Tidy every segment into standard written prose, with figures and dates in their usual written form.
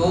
2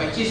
25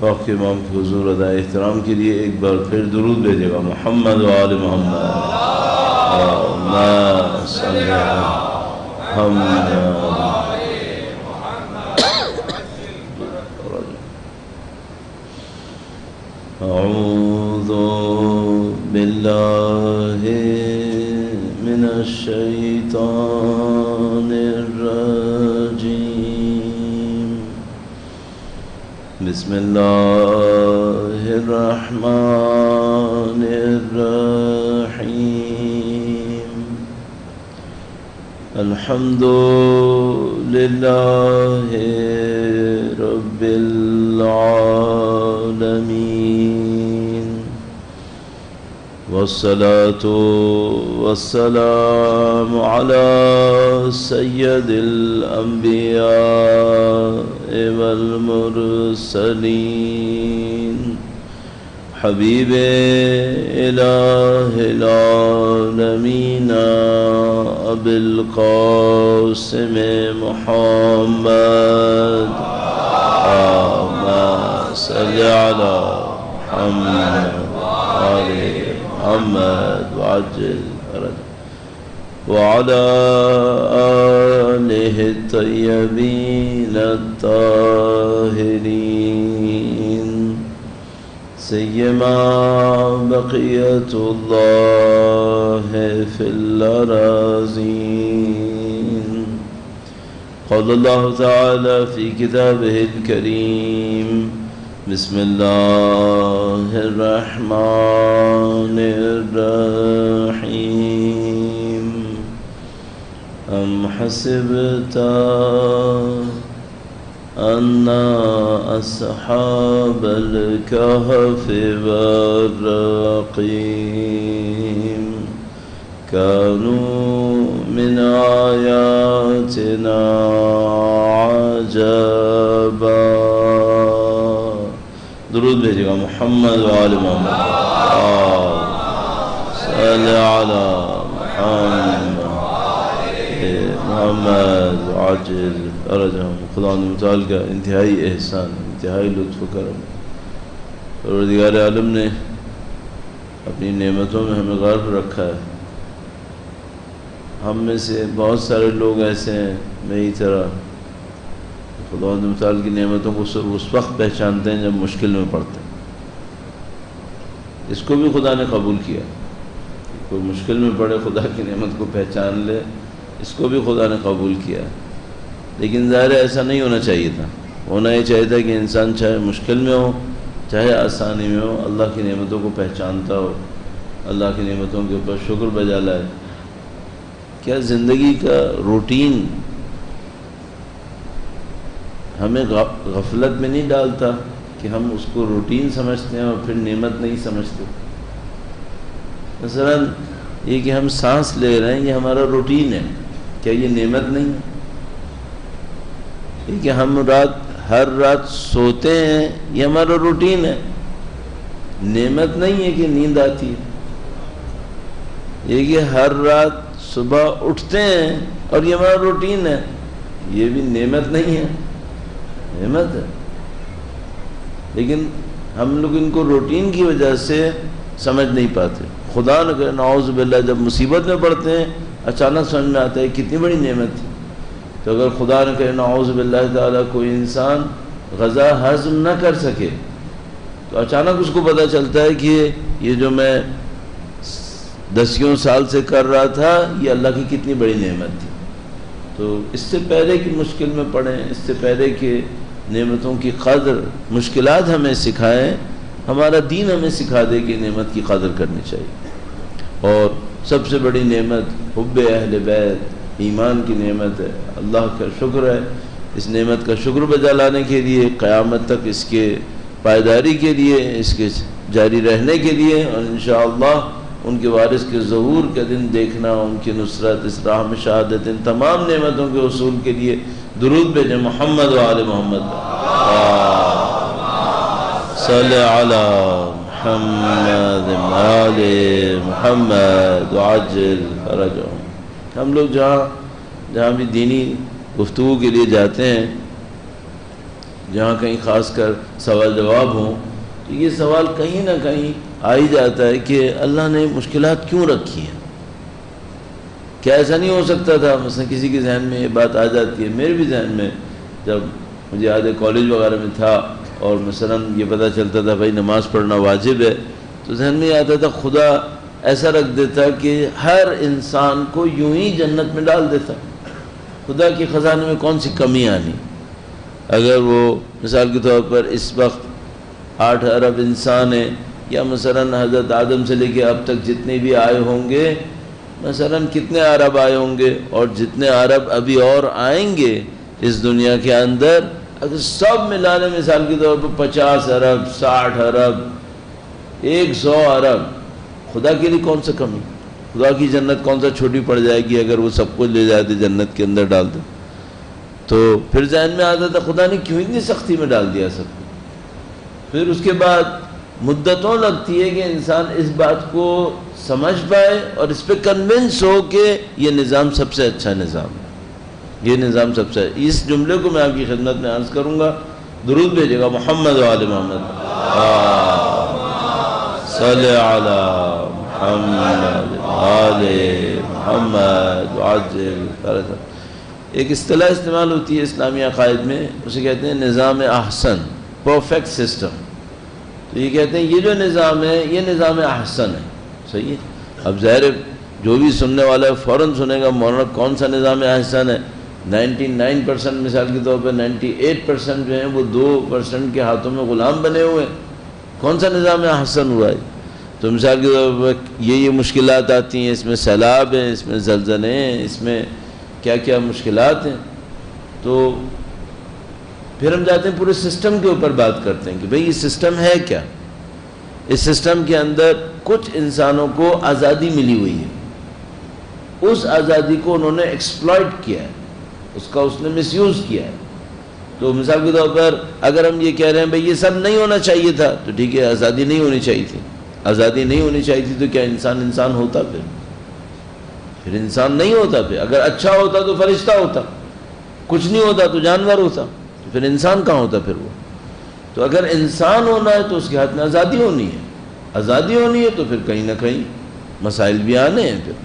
باقی امام کے حضور ادائے احترام کے لیے ایک بار پھر درود بھیجے گا. محمد و آل محمد. اللہم صلی علی محمد. اعوذ باللہ من الشیطان الرجیم. بسم اللہ الرحمن الرحیم. الحمد للہ رب العالمین والصلاة والسلام على سید الانبیاء والمرسلین حبیب الہ العالمین ابی القاسم محمد. اللهم صل على محمد وآل محمد وعجل فرجه وعلى آله الطيبين الطاهرين سيما بقية الله في الأراضين. قال الله تعالى في كتابه الكريم بسم الله الرحمن الرحيم. أم حسبت أن أصحاب الكهف والرقيم كانوا من آياتنا عجبا. درود بھیجے گا. محمد و آل محمد. صلی علی محمد عاجل فرجہم. خدا متعال کا انتہائی احسان، انتہائی لطف و کرم. پروردگار عالم نے اپنی نعمتوں میں ہمیں غرق رکھا ہے. ہم میں سے بہت سارے لوگ ایسے ہیں میری طرح خدا متعال کی نعمتوں کو صرف اس وقت پہچانتے ہیں جب مشکل میں پڑتے ہیں. اس کو بھی خدا نے قبول کیا. کوئی مشکل میں پڑے خدا کی نعمت کو پہچان لے، اس کو بھی خدا نے قبول کیا. لیکن ظاہر ایسا نہیں ہونا چاہیے تھا. ہونا یہ چاہیے تھا کہ انسان چاہے مشکل میں ہو چاہے آسانی میں ہو اللہ کی نعمتوں کو پہچانتا ہو، اللہ کی نعمتوں کے اوپر شکر بجا لائے. کیا زندگی کا روٹین ہمیں غفلت میں نہیں ڈالتا کہ ہم اس کو روٹین سمجھتے ہیں اور پھر نعمت نہیں سمجھتے؟ مثلا یہ کہ ہم سانس لے رہے ہیں یہ ہمارا روٹین ہے، کیا یہ نعمت نہیں ہے؟ یہ کہ ہم ہر رات سوتے ہیں یہ ہمارا روٹین ہے، نعمت نہیں ہے کہ نیند آتی ہے. یہ کہ ہر رات صبح اٹھتے ہیں اور یہ ہمارا روٹین ہے، یہ بھی نعمت نہیں ہے، نعمت ہے. لیکن ہم لوگ ان کو روٹین کی وجہ سے سمجھ نہیں پاتے. خدا نہ کرے نعوذ باللہ جب مصیبت میں پڑتے ہیں اچانک سمجھ میں آتا ہے کتنی بڑی نعمت تھی. تو اگر خدا نہ کرے نعوذ باللہ تعالیٰ کوئی انسان غذا ہضم نہ کر سکے تو اچانک اس کو پتہ چلتا ہے کہ یہ جو میں 10 سال سے کر رہا تھا یہ اللہ کی کتنی بڑی نعمت تھی. تو اس سے پہلے کہ مشکل میں پڑیں، اس سے پہلے کہ نعمتوں کی قدر مشکلات ہمیں سکھائیں، ہمارا دین ہمیں سکھا دے کہ نعمت کی قدر کرنی چاہیے. اور سب سے بڑی نعمت حب اہل بیت، ایمان کی نعمت ہے. اللہ کا شکر ہے. اس نعمت کا شکر بجا لانے کے لیے قیامت تک اس کے پائیداری کے لیے، اس کے جاری رہنے کے لیے اور انشاءاللہ ان کے وارث کے ظہور کا دن دیکھنا، ان کی نصرت، اس راہ میں شہادت، ان تمام نعمتوں کے حصول کے لیے درود بھیجیں. محمد و آل محمد. صلی علی محمد آل محمد وعجل فرجہم. ہم لوگ جہاں بھی دینی گفتگو کے لیے جاتے ہیں جہاں کہیں خاص کر سوال جواب ہوں تو یہ سوال کہیں نہ کہیں آ ہی جاتا ہے کہ اللہ نے مشکلات کیوں رکھی ہیں؟ کیا ایسا نہیں ہو سکتا تھا؟ مثلا کسی کے ذہن میں یہ بات آ جاتی ہے، میرے بھی ذہن میں جب مجھے یاد ہے کالج وغیرہ میں تھا اور مثلا یہ پتہ چلتا تھا بھائی نماز پڑھنا واجب ہے، تو ذہن میں آتا تھا خدا ایسا رکھ دیتا کہ ہر انسان کو یوں ہی جنت میں ڈال دیتا، خدا کے خزانے میں کون سی کمی آنی؟ اگر وہ مثال کے طور پر اس وقت 8 ارب انسان ہیں، یا مثلا حضرت آدم سے لے کے اب تک جتنے بھی آئے ہوں گے، مثلا کتنے عرب آئے ہوں گے اور جتنے عرب ابھی اور آئیں گے اس دنیا کے اندر، اگر سب ملا لیں مثال کے طور پر 50 ارب 60 ارب 100 ارب، خدا کے لیے کون سا کمی؟ خدا کی جنت کون سا چھوٹی پڑ جائے گی اگر وہ سب کچھ لے جائے تو جنت کے اندر ڈال دے؟ تو پھر ذہن میں آتا تھا خدا نے کیوں اتنی سختی میں ڈال دیا سب کو؟ پھر اس کے بعد مدتوں لگتی ہے کہ انسان اس بات کو سمجھ پائے اور اس پہ کنونس ہو کہ یہ نظام سب سے اچھا نظام ہے، یہ نظام سب سے اس جملے کو میں آپ کی خدمت میں عرض کروں گا، درود بھیجے گا محمد و آل محمد صلی علی محمد آل محمد وعجل۔ ایک اصطلاح استعمال ہوتی ہے اسلامی عقائد میں، اسے کہتے ہیں نظام احسن، پرفیکٹ سسٹم۔ تو یہ کہتے ہیں یہ جو نظام ہے یہ نظام احسن ہے، صحیح ہے۔ اب ظاہر ہے جو بھی سننے والا ہے فوراً سنے گا مولانا کون سا نظام احسن ہے؟ 99% مثال کے طور پر 98% جو ہیں وہ 2% کے ہاتھوں میں غلام بنے ہوئے ہیں، کون سا نظام احسن ہوا ہے؟ تو مثال کے طور پر یہ مشکلات آتی ہیں، اس میں سیلاب ہیں، اس میں زلزلے ہیں، اس میں کیا کیا مشکلات ہیں، تو پھر ہم جاتے ہیں پورے سسٹم کے اوپر بات کرتے ہیں کہ بھئی یہ سسٹم ہے کیا؟ اس سسٹم کے اندر کچھ انسانوں کو آزادی ملی ہوئی ہے، اس آزادی کو انہوں نے ایکسپلائٹ کیا ہے، اس کا اس نے مس یوز کیا ہے۔ تو مثال کے طور پر اگر ہم یہ کہہ رہے ہیں بھئی یہ سب نہیں ہونا چاہیے تھا، تو ٹھیک ہے آزادی نہیں ہونی چاہیے تھی، آزادی نہیں ہونی چاہیے تھی تو کیا انسان ہوتا؟ پھر انسان نہیں ہوتا۔ پھر اگر اچھا ہوتا تو فرشتہ ہوتا، کچھ نہیں ہوتا تو جانور ہوتا، تو پھر انسان کہاں ہوتا پھر وہ؟ تو اگر انسان ہونا ہے تو اس کے ہاتھ میں آزادی ہونی ہے، آزادی ہونی ہے تو پھر کہیں نہ کہیں مسائل بھی آنے ہیں۔ پھر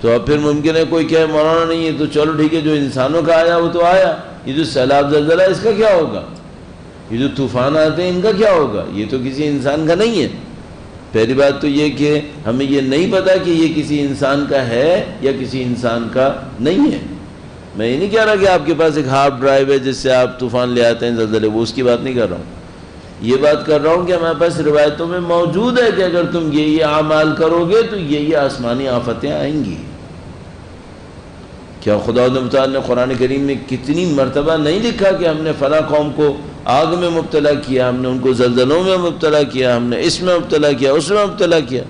تو اب پھر ممکن ہے کوئی کہے مولانا نہیں ہے تو چلو ٹھیک ہے جو انسانوں کا آیا وہ تو آیا، یہ جو سیلاب زلزلہ اس کا کیا ہوگا؟ یہ جو طوفان آتے ہیں ان کا کیا ہوگا؟ یہ تو کسی انسان کا نہیں ہے۔ پہلی بات تو یہ کہ ہمیں یہ نہیں پتا کہ یہ کسی انسان کا ہے یا کسی انسان کا نہیں ہے۔ میں یہ نہیں کہہ رہا کہ آپ کے پاس ایک ہارڈ ڈرائیو ہے جس سے آپ طوفان لے آتے ہیں زلزلے، وہ اس کی بات نہیں کر رہا ہوں۔ یہ بات کر رہا ہوں کہ ہمارے پاس روایتوں میں موجود ہے کہ اگر تم یہ اعمال کرو گے تو یہ آسمانی آفتیں آئیں گی۔ کیا خدا متعال نے قرآن کریم میں کتنی مرتبہ نہیں لکھا کہ ہم نے فلاں قوم کو آگ میں مبتلا کیا، ہم نے ان کو زلزلوں میں مبتلا کیا، ہم نے اس میں مبتلا کیا، اس میں مبتلا کیا؟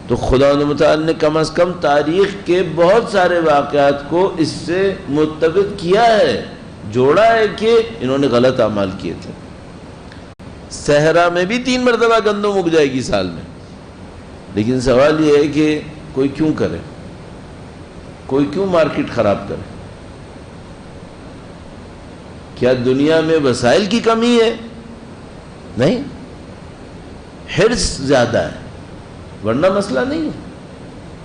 تو خدا متعال نے کم از کم تاریخ کے بہت سارے واقعات کو اس سے متفق کیا ہے، جوڑا ہے کہ انہوں نے غلط اعمال کیے تھے۔ صحرا میں بھی 3 مرتبہ گندم اگ جائے گی سال میں، لیکن سوال یہ ہے کہ کوئی کیوں کرے؟ کوئی کیوں مارکیٹ خراب کرے؟ کیا دنیا میں وسائل کی کمی ہے؟ نہیں، حرص زیادہ ہے، ورنہ مسئلہ نہیں ہے۔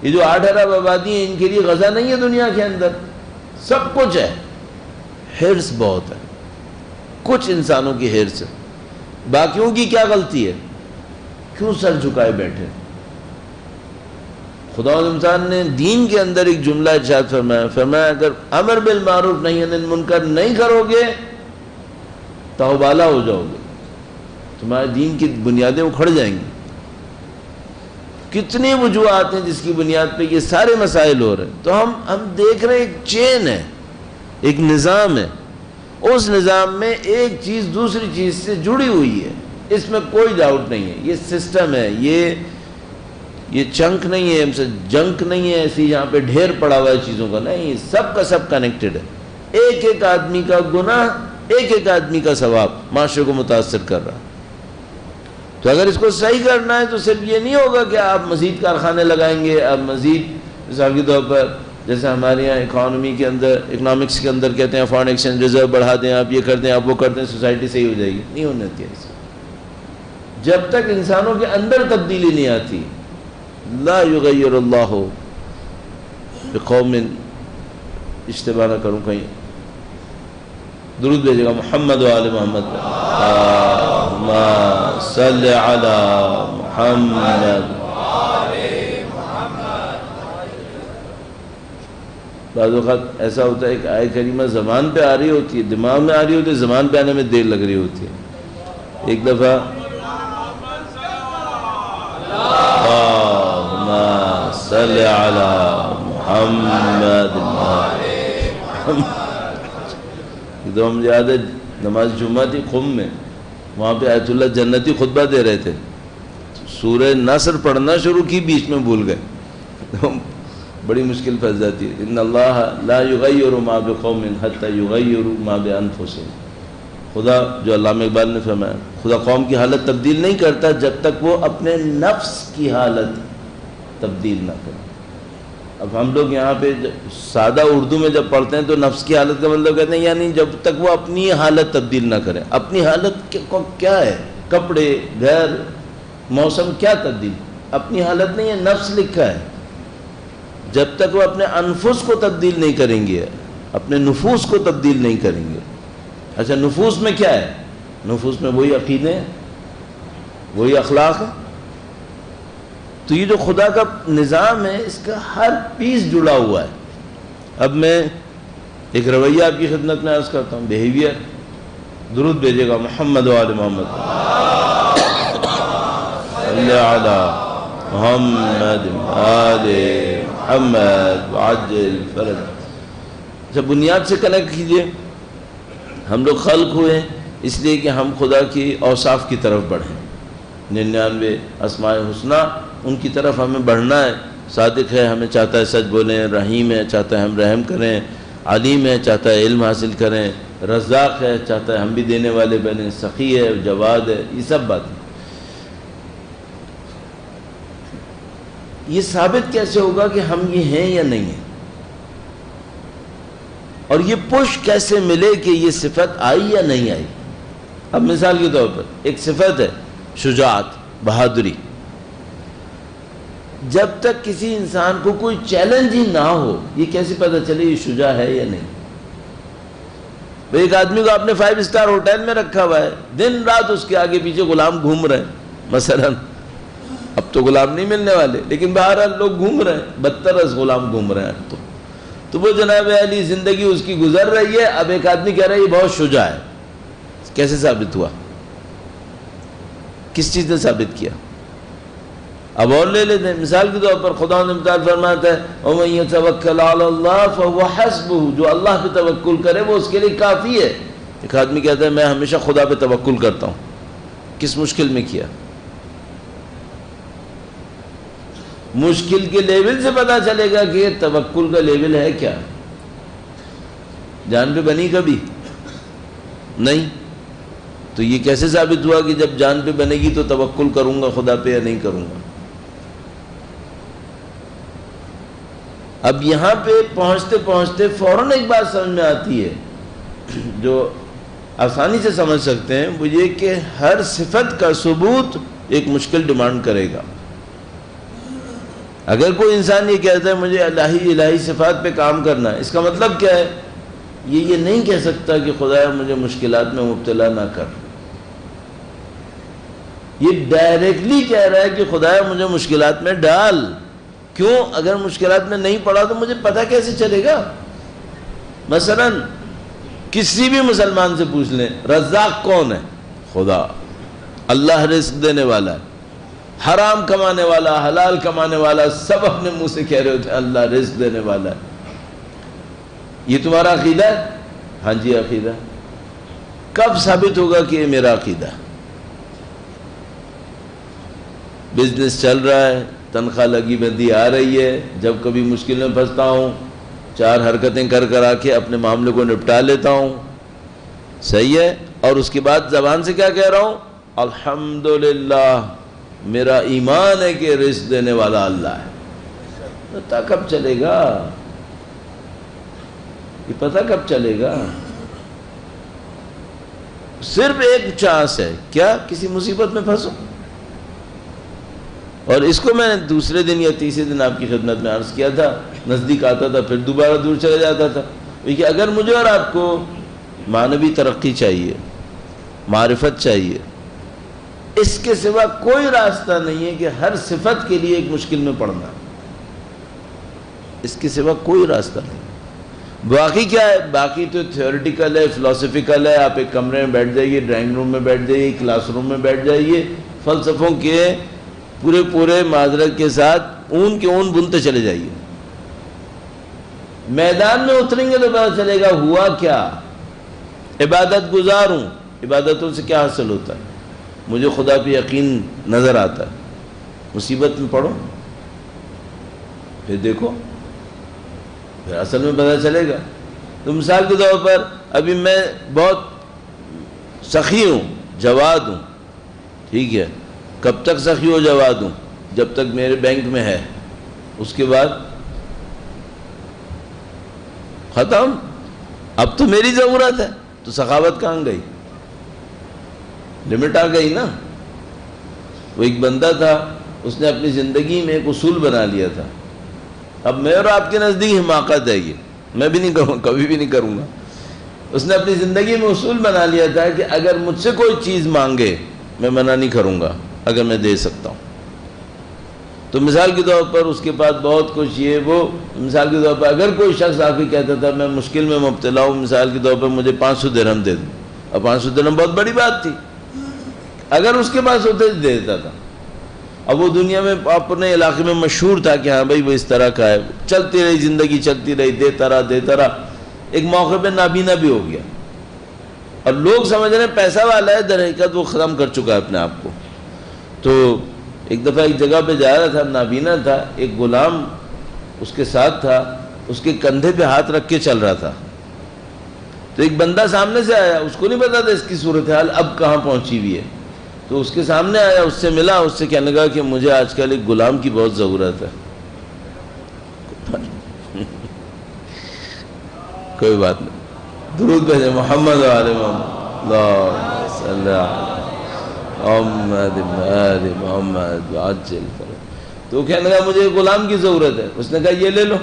یہ جو 8 ارب آبادی ہیں ان کے لیے غذا نہیں ہے دنیا کے اندر، سب کچھ ہے، حرص بہت ہے، کچھ انسانوں کی حرص ہے۔ باقیوں کی کیا غلطی ہے؟ کیوں سر جھکائے بیٹھے؟ خدا انسان نے دین کے اندر ایک جملہ ارشاد فرمایا اگر امر بالمعروف نہی عن المنکر نہیں کرو گے تاوبالا ہو جاؤ گے، تمہارے دین کی بنیادیں اکھڑ جائیں گی۔ کتنی وجوہات ہیں جس کی بنیاد پہ یہ سارے مسائل ہو رہے ہیں۔ تو ہم دیکھ رہے ہیں ایک چین ہے، ایک نظام ہے، اس نظام میں ایک چیز دوسری چیز سے جڑی ہوئی ہے، اس میں کوئی ڈاؤٹ نہیں ہے۔ یہ سسٹم ہے، یہ چنک نہیں ہے، ہم سے جنک نہیں ہے ایسی یہاں پہ ڈھیر پڑا ہوا ہے چیزوں کا، نہیں، سب کا سب کنیکٹڈ ہے۔ ایک ایک آدمی کا گناہ، ایک ایک آدمی کا ثواب معاشرے کو متاثر کر رہا۔ تو اگر اس کو صحیح کرنا ہے تو صرف یہ نہیں ہوگا کہ آپ مزید کارخانے لگائیں گے، آپ مزید مثال کے طور پر جیسے ہمارے یہاں اکانومی کے اندر، اکنامکس کے اندر کہتے ہیں فارن ایکسچینج ریزرو بڑھا دیں، آپ یہ کر دیں، آپ وہ کر دیں، سوسائٹی صحیح ہو جائے گی. نہیں ہونے دیتی ایسے. جب تک انسانوں کے اندر تبدیلی نہیں آتی، لا یغیر اللہ بقوم، اشتباہ نہ کروں کہیں، درود بھیجے گا محمد و آل محمد، اللہم صلی علی محمد. بعض اوقات ایسا ہوتا ہے کہ آیہ کریمہ زبان پہ آ رہی ہوتی ہے، دماغ میں آ رہی ہوتی ہے، زبان پہ آنے میں دیر لگ رہی ہوتی ہے. ایک دفعہ اللہم صلی علی محمد، تو ہم یاد ہے نماز جمعہ تھی قم میں، وہاں پہ آیت اللہ جنتی خطبہ دے رہے تھے، سورہ نصر پڑھنا شروع کی، بیچ میں بھول گئے. بڑی مشکل پھنس جاتی ہے. ان اللہ لا یغیر ما بقوم حتی یغیروا ما بانفسہم. خدا، جو علامہ اقبال نے فرمایا، خدا قوم کی حالت تبدیل نہیں کرتا جب تک وہ اپنے نفس کی حالت تبدیل نہ کرے. اب ہم لوگ یہاں پہ سادہ اردو میں جب پڑھتے ہیں تو نفس کی حالت کا مطلب کہتے ہیں یعنی جب تک وہ اپنی حالت تبدیل نہ کرے. اپنی حالت کیا ہے؟ کپڑے، گھر، موسم، کیا تبدیل؟ اپنی حالت نہیں ہے، نفس لکھا ہے. جب تک وہ اپنے انفس کو تبدیل نہیں کریں گے، اپنے نفوس کو تبدیل نہیں کریں گے. اچھا نفوس میں کیا ہے؟ نفوس میں وہی عقیدے ہیں، وہی اخلاق ہے. تو یہ جو خدا کا نظام ہے اس کا ہر پیس جڑا ہوا ہے. اب میں ایک رویہ آپ کی خدمت میں عرض کرتا ہوں، بیہیویئر. درود بھیجے گا محمد و آل محمد، صلی علی محمد آل محمد وعجل فرج. اچھا بنیاد سے کنیکٹ کیجئے. ہم لوگ خلق ہوئے اس لیے کہ ہم خدا کی اوصاف کی طرف بڑھیں. 99 اسماء الحسنی، ان کی طرف ہمیں بڑھنا ہے. صادق ہے، ہمیں چاہتا ہے سچ بولیں. رحیم ہے، چاہتا ہے ہم رحم کریں. علیم ہے، چاہتا ہے علم حاصل کریں. رزاق ہے، چاہتا ہے ہم بھی دینے والے بنیں. سخی ہے، جواد ہے. یہ سب باتیں. یہ ثابت کیسے ہوگا کہ ہم یہ ہیں یا نہیں ہیں؟ اور یہ پش کیسے ملے کہ یہ صفت آئی یا نہیں آئی؟ اب مثال کے طور پر ایک صفت ہے شجاعت، بہادری. جب تک کسی انسان کو کوئی چیلنج ہی نہ ہو، یہ کیسے پتہ چلے یہ شجاع ہے یا نہیں؟ ایک آدمی کو آپ نے 5 اسٹار ہوٹل میں رکھا ہوا ہے، دن رات اس کے آگے پیچھے غلام گھوم رہے ہیں مثلا. اب تو غلام نہیں ملنے والے، لیکن بہرحال لوگ گھوم رہے ہیں، 32 غلام گھوم رہے ہیں. تو وہ جناب علی زندگی اس کی گزر رہی ہے. اب ایک آدمی کہہ رہا ہے یہ بہت شجاع ہے. کیسے ثابت ہوا؟ کس چیز نے ثابت کیا؟ اب اور لے لیتے ہیں. مثال کے طور پر خدا نے متعال فرماتا ہے وَمَن يَتَوَكَّلْ عَلَى اللَّهِ فَهُوَ حَسْبُهُ. جو اللہ پہ توکل کرے وہ اس کے لیے کافی ہے. ایک آدمی کہتا ہے میں ہمیشہ خدا پہ توکل کرتا ہوں. کس مشکل میں کیا؟ مشکل کے لیول سے پتا چلے گا کہ توکل کا لیول ہے کیا. جان پہ بنی کبھی نہیں. تو یہ کیسے ثابت ہوا کہ جب جان پہ بنے گی تو توکل کروں گا خدا پہ یا نہیں کروں گا؟ اب یہاں پہ پہنچتے پہنچتے فوراً ایک بات سمجھ میں آتی ہے جو آسانی سے سمجھ سکتے ہیں، وہ یہ کہ ہر صفت کا ثبوت ایک مشکل ڈیمانڈ کرے گا. اگر کوئی انسان یہ کہتا ہے مجھے الہی صفات پہ کام کرنا ہے، اس کا مطلب کیا ہے؟ یہ نہیں کہہ سکتا کہ خدایا مجھے مشکلات میں مبتلا نہ کر. یہ ڈائریکٹلی کہہ رہا ہے کہ خدایا مجھے مشکلات میں ڈال. کیوں؟ اگر مشکلات میں نہیں پڑا تو مجھے پتہ کیسے چلے گا؟ مثلا کسی بھی مسلمان سے پوچھ لیں رزاق کون ہے؟ خدا. اللہ رزق دینے والا ہے. حرام کمانے والا، حلال کمانے والا، سب اپنے منہ سے کہہ رہے ہوتے ہیں اللہ رزق دینے والا ہے. یہ تمہارا عقیدہ ہے؟ ہاں جی عقیدہ. کب ثابت ہوگا کہ یہ میرا عقیدہ ہے؟ بزنس چل رہا ہے، تنخواہ لگی بندی آ رہی ہے، جب کبھی مشکل میں پھنستا ہوں 4 حرکتیں کر آ کے اپنے معاملے کو نپٹا لیتا ہوں. صحیح ہے. اور اس کے بعد زبان سے کیا کہہ رہا ہوں؟ الحمدللہ، میرا ایمان ہے کہ رزق دینے والا اللہ ہے. پتہ کب چلے گا؟ یہ پتہ کب چلے گا؟ صرف ایک چانس ہے، کیا کسی مصیبت میں پھنسو. اور اس کو میں نے دوسرے دن یا تیسرے دن آپ کی خدمت میں عرض کیا تھا، نزدیک آتا تھا پھر دوبارہ دور چلے جاتا تھا. کہ اگر مجھے اور آپ کو معنوی ترقی چاہیے، معرفت چاہیے، اس کے سوا کوئی راستہ نہیں ہے کہ ہر صفت کے لیے ایک مشکل میں پڑنا. اس کے سوا کوئی راستہ نہیں. باقی کیا ہے؟ باقی تو تھیوریٹیکل ہے، فلسفیکل ہے. آپ ایک کمرے میں بیٹھ جائیے، ڈرائنگ روم میں بیٹھ جائیے، کلاس روم میں بیٹھ جائیے، فلسفوں کے پورے معذرت کے ساتھ اون کے اون بنتے چلے جائیے. میدان میں اتریں گے تو پتہ چلے گا ہوا کیا. عبادت گزار ہوں، عبادتوں سے کیا حاصل ہوتا ہے؟ مجھے خدا پہ یقین نظر آتا ہے. مصیبت میں پڑو پھر دیکھو، پھر اصل میں پتہ چلے گا. تو مثال کے طور پر ابھی میں بہت سخی ہوں، جواد ہوں، ٹھیک ہے. کب تک سخی و جواد ہوں؟ جب تک میرے بینک میں ہے. اس کے بعد ختم. اب تو میری ضرورت ہے تو سخاوت کہاں گئی؟ لمٹ آ گئی نا. وہ ایک بندہ تھا، اس نے اپنی زندگی میں ایک اصول بنا لیا تھا. اب میں اور آپ کے نزدیک حماقت ہے یہ، میں بھی نہیں کروں، کبھی بھی نہیں کروں گا. اس نے اپنی زندگی میں اصول بنا لیا تھا کہ اگر مجھ سے کوئی چیز مانگے میں منع نہیں کروں گا اگر میں دے سکتا ہوں. تو مثال کے طور پر اس کے پاس بہت کچھ یہ وہ، مثال کے طور پر اگر کوئی شخص آ کے کہتا تھا میں مشکل میں مبتلا ہوں، مثال کے طور پر مجھے 500 درہم دے دوں، اور 500 درہم بہت بڑی بات تھی، اگر اس کے پاس ہوتے دے دیتا تھا. اب وہ دنیا میں اپنے علاقے میں مشہور تھا کہ ہاں بھائی وہ اس طرح کا ہے. چلتی رہی زندگی، چلتی رہی، دیتا رہا. ایک موقع پہ نابینا بھی ہو گیا اور لوگ سمجھ رہے ہیں پیسہ والا ہے، در حقیقت وہ ختم کر چکا ہے اپنے آپ کو. تو ایک دفعہ ایک جگہ پہ جا رہا تھا، نابینا تھا، ایک غلام اس کے ساتھ تھا، اس کے کندھے پہ ہاتھ رکھ کے چل رہا تھا. تو ایک بندہ سامنے سے آیا، اس کو نہیں پتا تھا اس کی صورتحال اب کہاں پہنچی ہوئی ہے. تو اس کے سامنے آیا، اس سے ملا، اس سے کہنے لگا کہ مجھے آج کل ایک غلام کی بہت ضرورت ہے. کوئی بات نہیں، درود بھیجے محمد علیہ محمد، اللہ صلی محمد آل محمد عجل فرج. تو کہنے لگا مجھے غلام کی ضرورت ہے. اس نے کہا یہ لے لو.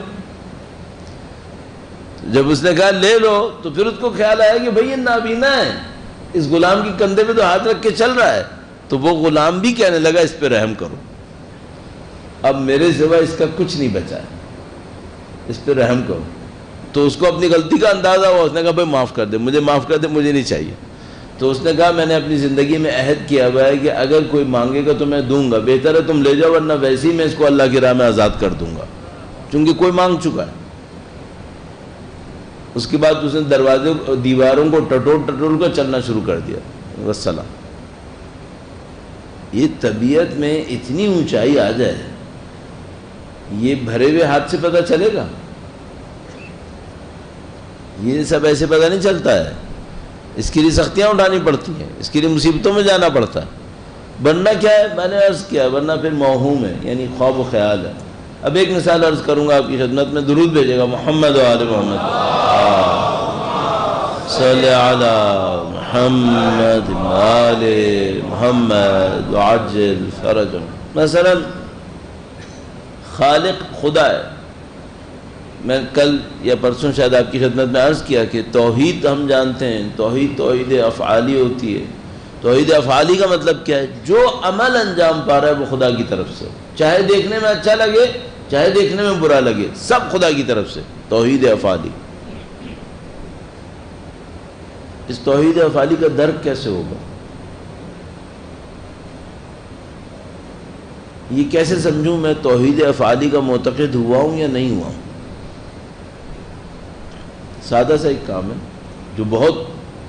جب اس نے کہا لے لو تو پھر اس کو خیال آیا کہ بھئی یہ نابینا ہے، اس غلام کی کندھے پہ تو ہاتھ رکھ کے چل رہا ہے. تو وہ غلام بھی کہنے لگا اس پہ رحم کرو، اب میرے سوا اس کا کچھ نہیں بچا ہے، اس پہ رحم کرو. تو اس کو اپنی غلطی کا اندازہ ہوا. اس نے کہا بھائی معاف کر دے، مجھے معاف کر دے، مجھے نہیں چاہیے. تو اس نے کہا میں نے اپنی زندگی میں عہد کیا ہوا ہے کہ اگر کوئی مانگے گا تو میں دوں گا، بہتر ہے تم لے جاؤ، ورنہ ویسے ہی میں اس کو اللہ کی راہ میں آزاد کر دوں گا، چونکہ کوئی مانگ چکا ہے. اس کے بعد اس نے دروازے دیواروں کو ٹٹول کر چلنا شروع کر دیا. والسلام. یہ طبیعت میں اتنی اونچائی آ جائے، یہ بھرے ہوئے ہاتھ سے پتہ چلے گا؟ یہ سب ایسے پتہ نہیں چلتا ہے. اس کے لیے سختیاں اٹھانی پڑتی ہیں، اس کے لیے مصیبتوں میں جانا پڑتا ہے. ورنہ کیا ہے، میں نے عرض کیا، ورنہ پھر موہوم ہے، یعنی خواب و خیال ہے. اب ایک مثال عرض کروں گا آپ کی خدمت میں، درود بھیجے گا محمد و آل محمد، صلی علی محمد آل محمد وعجل فرجهم. مثلا خالق خدا ہے. میں کل یا پرسوں شاید آپ کی خدمت میں عرض کیا کہ توحید ہم جانتے ہیں، توحید افعالی ہوتی ہے. توحید افعالی کا مطلب کیا ہے؟ جو عمل انجام پا رہا ہے وہ خدا کی طرف سے، چاہے دیکھنے میں اچھا لگے چاہے دیکھنے میں برا لگے، سب خدا کی طرف سے. توحید افعالی. اس توحید افعالی کا درک کیسے ہوگا؟ یہ کیسے سمجھوں میں توحید افعالی کا معتقد ہوا ہوں یا نہیں ہوا ہوں؟ سادہ سا ایک کام ہے جو بہت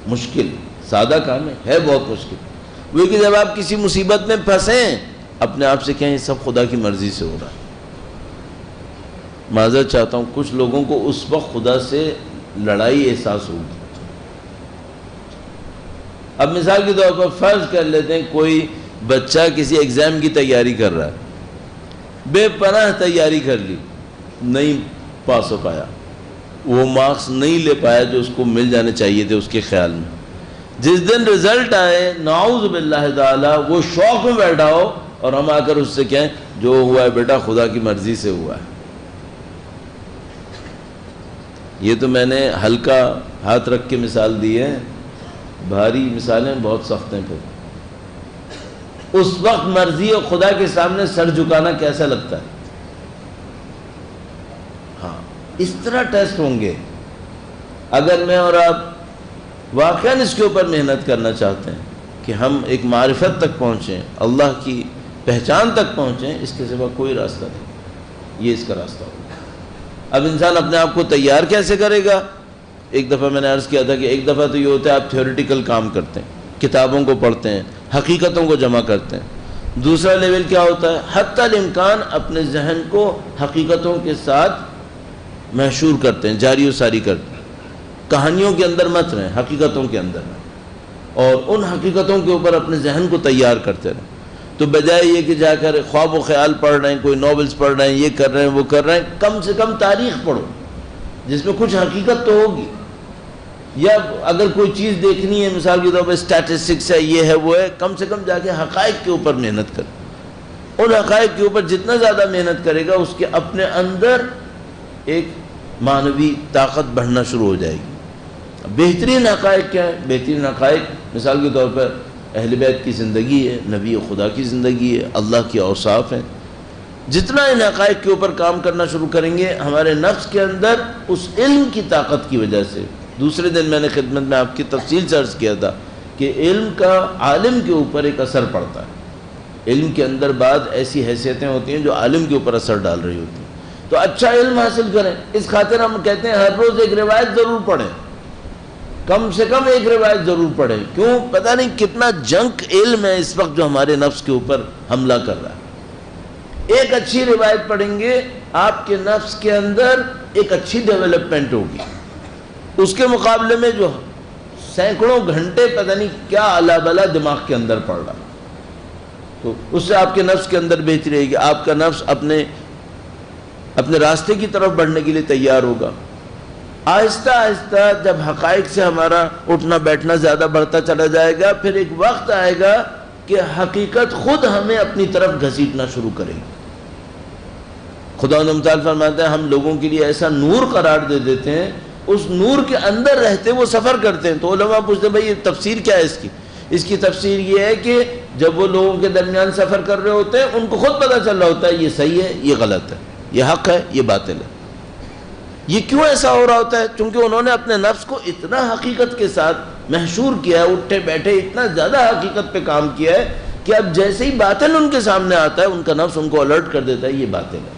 مشکل، سادہ کام ہے بہت مشکل. وہ کہ جب آپ کسی مصیبت میں پھنسیں اپنے آپ سے کہیں یہ سب خدا کی مرضی سے ہو رہا ہے. معذرت چاہتا ہوں، کچھ لوگوں کو اس وقت خدا سے لڑائی احساس ہوگی. اب مثال کے طور پر فرض کر لیتے ہیں کوئی بچہ کسی ایگزام کی تیاری کر رہا ہے، بے پناہ تیاری کر لی، نہیں پاس ہو پایا. وہ مارکس نہیں لے پایا جو اس کو مل جانے چاہیے تھے اس کے خیال میں. جس دن رزلٹ آئے نعوذ باللہ تعالی وہ شوق میں بیٹھا ہو اور ہم آ کر اس سے کہیں جو ہوا ہے بیٹا خدا کی مرضی سے ہوا ہے. یہ تو میں نے ہلکا ہاتھ رکھ کے مثال دی ہے، بھاری مثالیں بہت سخت ہیں. پھر اس وقت مرضی اور خدا کے سامنے سر جھکانا کیسا لگتا ہے. ہاں اس طرح ٹیسٹ ہوں گے. اگر میں اور آپ واقعاً اس کے اوپر محنت کرنا چاہتے ہیں کہ ہم ایک معرفت تک پہنچیں، اللہ کی پہچان تک پہنچیں، اس کے سوا کوئی راستہ نہیں. یہ اس کا راستہ ہوگا. اب انسان اپنے آپ کو تیار کیسے کرے گا؟ ایک دفعہ میں نے عرض کیا تھا کہ ایک دفعہ تو یہ ہوتا ہے آپ تھیوریٹیکل کام کرتے ہیں، کتابوں کو پڑھتے ہیں، حقیقتوں کو جمع کرتے ہیں. دوسرا لیول کیا ہوتا ہے؟ حتی الامکان اپنے ذہن کو حقیقتوں کے ساتھ محشور کرتے ہیں، جاری و ساری کرتے ہیں. کہانیوں کے اندر مت رہیں، حقیقتوں کے اندر رہیں، اور ان حقیقتوں کے اوپر اپنے ذہن کو تیار کرتے رہیں. تو بجائے یہ کہ جا کر خواب و خیال پڑھ رہے ہیں، کوئی ناولز پڑھ رہے ہیں، یہ کر رہے ہیں وہ کر رہے ہیں، کم سے کم تاریخ پڑھو جس میں کچھ حقیقت تو ہوگی. یا اگر کوئی چیز دیکھنی ہے مثال کے طور پر اسٹیٹسٹکس ہے، یہ ہے وہ ہے، کم سے کم جا کے حقائق کے اوپر محنت کرے. ان حقائق کے اوپر جتنا زیادہ محنت کرے گا اس کے اپنے اندر ایک معنوی طاقت بڑھنا شروع ہو جائے گی. بہترین حقائق کیا ہے؟ بہترین حقائق مثال کے طور پر اہل بیت کی زندگی ہے، نبی خدا کی زندگی ہے، اللہ کی اوصاف ہیں. جتنا ان حقائق کے اوپر کام کرنا شروع کریں گے ہمارے نفس کے اندر اس علم کی طاقت کی وجہ سے. دوسرے دن میں نے خدمت میں آپ کی تفصیل سے عرض کیا تھا کہ علم کا عالم کے اوپر ایک اثر پڑتا ہے. علم کے اندر بعض ایسی حیثیتیں ہوتی ہیں جو عالم کے اوپر اثر ڈال رہی ہوتی ہیں. تو اچھا علم حاصل کریں. اس خاطر ہم کہتے ہیں ہر روز ایک روایت ضرور پڑھیں، کم سے کم ایک روایت ضرور پڑھیں. کیوں؟ پتہ نہیں کتنا جنک علم ہے اس وقت جو ہمارے نفس کے اوپر حملہ کر رہا ہے. ایک اچھی روایت پڑھیں گے آپ کے نفس کے اندر ایک اچھی ڈیولپمنٹ ہوگی. اس کے مقابلے میں جو سینکڑوں گھنٹے پتہ نہیں کیا الا بلا دماغ کے اندر پڑ رہا، تو اس سے آپ کے نفس کے اندر بہتری رہے گی. آپ کا نفس اپنے راستے کی طرف بڑھنے کے لیے تیار ہوگا. آہستہ آہستہ جب حقائق سے ہمارا اٹھنا بیٹھنا زیادہ بڑھتا چلا جائے گا، پھر ایک وقت آئے گا کہ حقیقت خود ہمیں اپنی طرف گھسیٹنا شروع کرے گی. خدا متعال فرماتا ہے ہم لوگوں کے لیے ایسا نور قرار دے دیتے ہیں، اس نور کے اندر رہتے وہ سفر کرتے ہیں. تو علماء پوچھتے ہیں بھائی یہ تفسیر کیا ہے اس کی؟ اس کی تفسیر یہ ہے کہ جب وہ لوگوں کے درمیان سفر کر رہے ہوتے ہیں ان کو خود پتہ چل رہا ہوتا ہے یہ صحیح ہے، یہ غلط ہے، یہ حق ہے، یہ باطل ہے. یہ کیوں ایسا ہو رہا ہوتا ہے؟ چونکہ انہوں نے اپنے نفس کو اتنا حقیقت کے ساتھ محشور کیا ہے، اٹھے بیٹھے اتنا زیادہ حقیقت پہ کام کیا ہے کہ اب جیسے ہی باطل ان کے سامنے آتا ہے ان کا نفس ان کو الرٹ کر دیتا ہے یہ باطل ہے،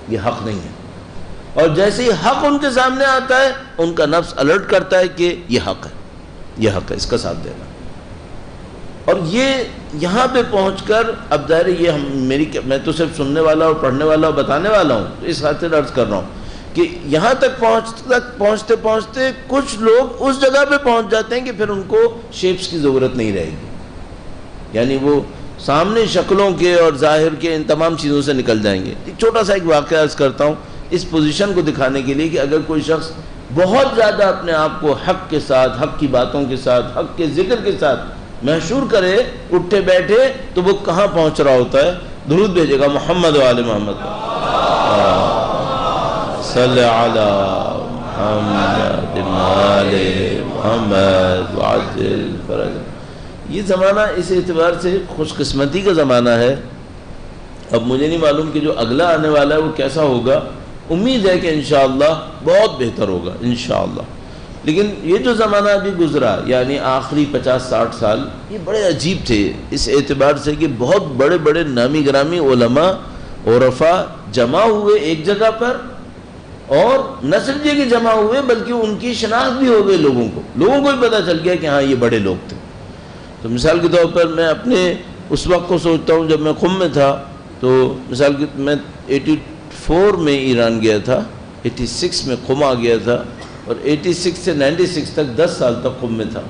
یہ حق نہیں ہے. اور جیسے ہی حق ان کے سامنے آتا ہے ان کا نفس الرٹ کرتا ہے کہ یہ حق ہے، یہ حق ہے، اس کا ساتھ دینا. اور یہ یہاں پہ پہنچ کر اب ظاہر یہ میں تو صرف سننے والا اور پڑھنے والا اور بتانے والا ہوں، تو اس خاطر عرض کر رہا ہوں کہ یہاں تک پہنچتے پہنچتے کچھ لوگ اس جگہ پہ پہنچ جاتے ہیں کہ پھر ان کو شیپس کی ضرورت نہیں رہے گی. یعنی وہ سامنے شکلوں کے اور ظاہر کے ان تمام چیزوں سے نکل جائیں گے. ایک چھوٹا سا ایک واقعہ عرض کرتا ہوں اس پوزیشن کو دکھانے کے لیے کہ اگر کوئی شخص بہت زیادہ اپنے آپ کو حق کے ساتھ، حق کی باتوں کے ساتھ، حق کے ذکر کے ساتھ محشور کرے اٹھے بیٹھے تو وہ کہاں پہنچ رہا ہوتا ہے؟ درود بھیجے گا محمد و آل محمد صلی علی محمد آل محمد وعجل فرج. یہ زمانہ اس اعتبار سے خوش قسمتی کا زمانہ ہے. اب مجھے نہیں معلوم کہ جو اگلا آنے والا ہے وہ کیسا ہوگا. امید ہے کہ انشاءاللہ بہت بہتر ہوگا انشاءاللہ. لیکن یہ جو زمانہ ابھی گزرا یعنی آخری 50-60 سال یہ بڑے عجیب تھے اس اعتبار سے کہ بہت بڑے بڑے نامی گرامی علماء عرفاء جمع ہوئے ایک جگہ پر، اور نہ صرف یہ کہ جمع ہوئے بلکہ ان کی شناخت بھی ہو گئی. لوگوں کو بھی پتہ چل گیا کہ ہاں یہ بڑے لوگ تھے. تو مثال کے طور پر میں اپنے اس وقت کو سوچتا ہوں جب میں قم میں تھا، تو مثال کے میں 84 میں ایران گیا تھا، 86 میں قم آ گیا تھا، اور 86 سے 96 تک 10 سال تک قم میں تھا.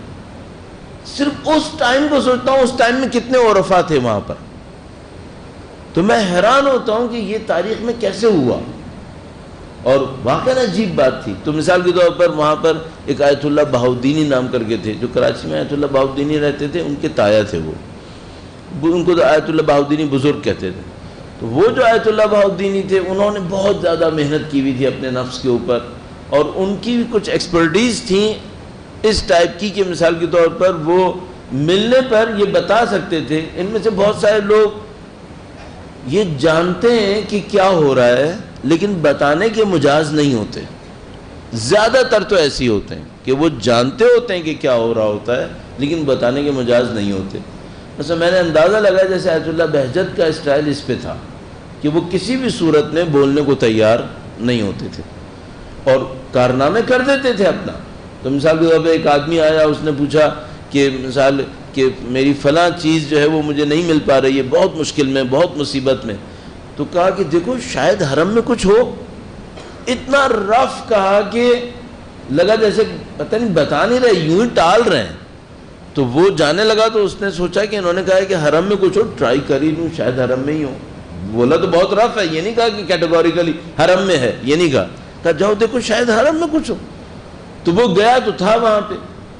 صرف اس ٹائم کو سوچتا ہوں اس ٹائم میں کتنے عرفاء تھے وہاں پر. تو میں حیران ہوتا ہوں کہ یہ تاریخ میں کیسے ہوا. اور واقعاً عجیب بات تھی. تو مثال کے طور پر وہاں پر ایک آیت اللہ بہاؤدینی نام کر کے تھے, جو کراچی میں آیت اللہ بہاؤدینی رہتے تھے, ان کے تایا تھے وہ, ان کو تو آیت اللہ بہاؤدینی بزرگ کہتے تھے. تو وہ جو آیت اللہ بہاؤدینی تھے, انہوں نے بہت زیادہ محنت کی ہوئی تھی اپنے نفس کے اوپر, اور ان کی بھی کچھ ایکسپرٹیز تھیں اس ٹائپ کی کہ مثال کے طور پر وہ ملنے پر یہ بتا سکتے تھے. ان میں سے بہت سارے لوگ یہ جانتے ہیں کہ کیا ہو رہا ہے لیکن بتانے کے مجاز نہیں ہوتے. زیادہ تر تو ایسے ہوتے ہیں کہ وہ جانتے ہوتے ہیں کہ کیا ہو رہا ہوتا ہے لیکن بتانے کے مجاز نہیں ہوتے. مثلا میں نے اندازہ لگایا جیسے آیت اللہ بہجت کا اسٹائل اس پہ تھا کہ وہ کسی بھی صورت میں بولنے کو تیار نہیں ہوتے تھے اور کارنامے کر دیتے تھے اپنا. تو مثال کے طور پہ ایک آدمی آیا, اس نے پوچھا کہ مثال کہ میری فلاں چیز جو ہے وہ مجھے نہیں مل پا رہی ہے, بہت مشکل میں, بہت مصیبت میں. تو کہا کہ دیکھو شاید حرم میں کچھ ہو. اتنا رف کہا کہ لگا جیسے پتہ نہیں بتا نہیں رہے, یوں ہی ٹال رہے ہیں. تو وہ جانے لگا تو اس نے سوچا کہ انہوں نے کہا کہ حرم میں کچھ ہو, ٹرائی کر ہی لوں, شاید حرم میں ہی ہو. بولا تو بہت رف ہے, یہ نہیں کہا کہ کیٹیگوریکلی حرم میں ہے, یہ نہیں کہا. کہا جاؤ دیکھو شاید حرم میں کچھ ہو. تو وہ گیا تو تھا وہاں پہ.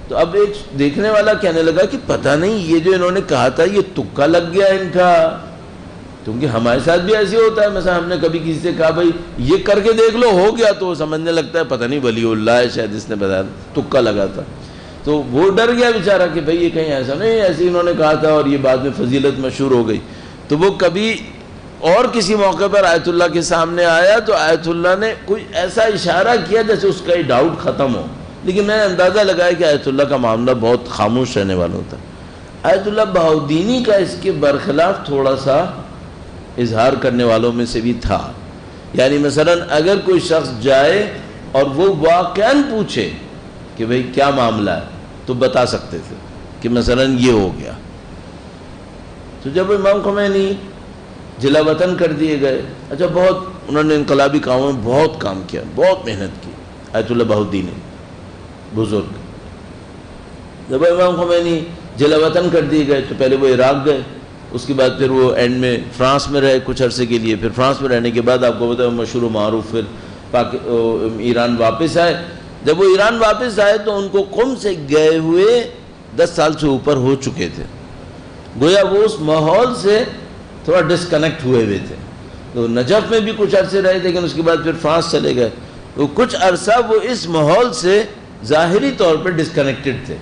تو اب ایک دیکھنے والا کہنے لگا کہ پتہ نہیں یہ جو انہوں نے کہا تھا یہ تکا لگ گیا ان کا. کیونکہ ہمارے ساتھ بھی ایسے ہوتا ہے, مثلا ہم نے کبھی کسی سے کہا بھائی یہ کر کے دیکھ لو, ہو گیا, تو وہ سمجھنے لگتا ہے پتہ نہیں ولی اللہ ہے شاید اس نے بتایا, تکا لگا تھا. تو وہ ڈر گیا بیچارہ کہ بھئی یہ کہیں ایسا نہیں, ایسے ہی انہوں نے کہا تھا اور یہ بعد میں فضیلت مشہور ہو گئی. تو وہ کبھی اور کسی موقع پر آیت اللہ کے سامنے آیا تو آیت اللہ نے کوئی ایسا اشارہ کیا جیسے اس کا ہی ڈاؤٹ ختم ہو. لیکن میں نے اندازہ لگایا کہ آیت اللہ کا معاملہ بہت خاموش رہنے والا ہوتا ہے. آیت اللہ بہاؤدینی کا اس کے برخلاف تھوڑا سا اظہار کرنے والوں میں سے بھی تھا. یعنی مثلا اگر کوئی شخص جائے اور وہ واقعاً پوچھے کہ بھئی کیا معاملہ ہے تو بتا سکتے تھے کہ مثلا یہ ہو گیا. تو جب امام خمینی جلا وطن کر دیے گئے, اچھا بہت انہوں نے انقلابی کاموں میں بہت کام کیا, بہت محنت کی آیت اللہ بہاؤدینی بزرگ. جب امام خمینی جلا وطن کر دیے گئے تو پہلے وہ عراق گئے, اس کے بعد پھر وہ اینڈ میں فرانس میں رہے کچھ عرصے کے لیے. پھر فرانس میں رہنے کے بعد آپ کو پتہ ہے مشہور و معروف پھر ایران واپس آئے. جب وہ ایران واپس آئے تو ان کو قم سے گئے ہوئے 10 سال سے اوپر ہو چکے تھے. گویا وہ اس ماحول سے تھوڑا ڈسکنیکٹ ہوئے تھے. تو نجف میں بھی کچھ عرصے رہے لیکن اس کے بعد پھر فرانس چلے گئے. تو کچھ عرصہ وہ اس ماحول سے ظاہری طور پر ڈسکنیکٹڈ تھے.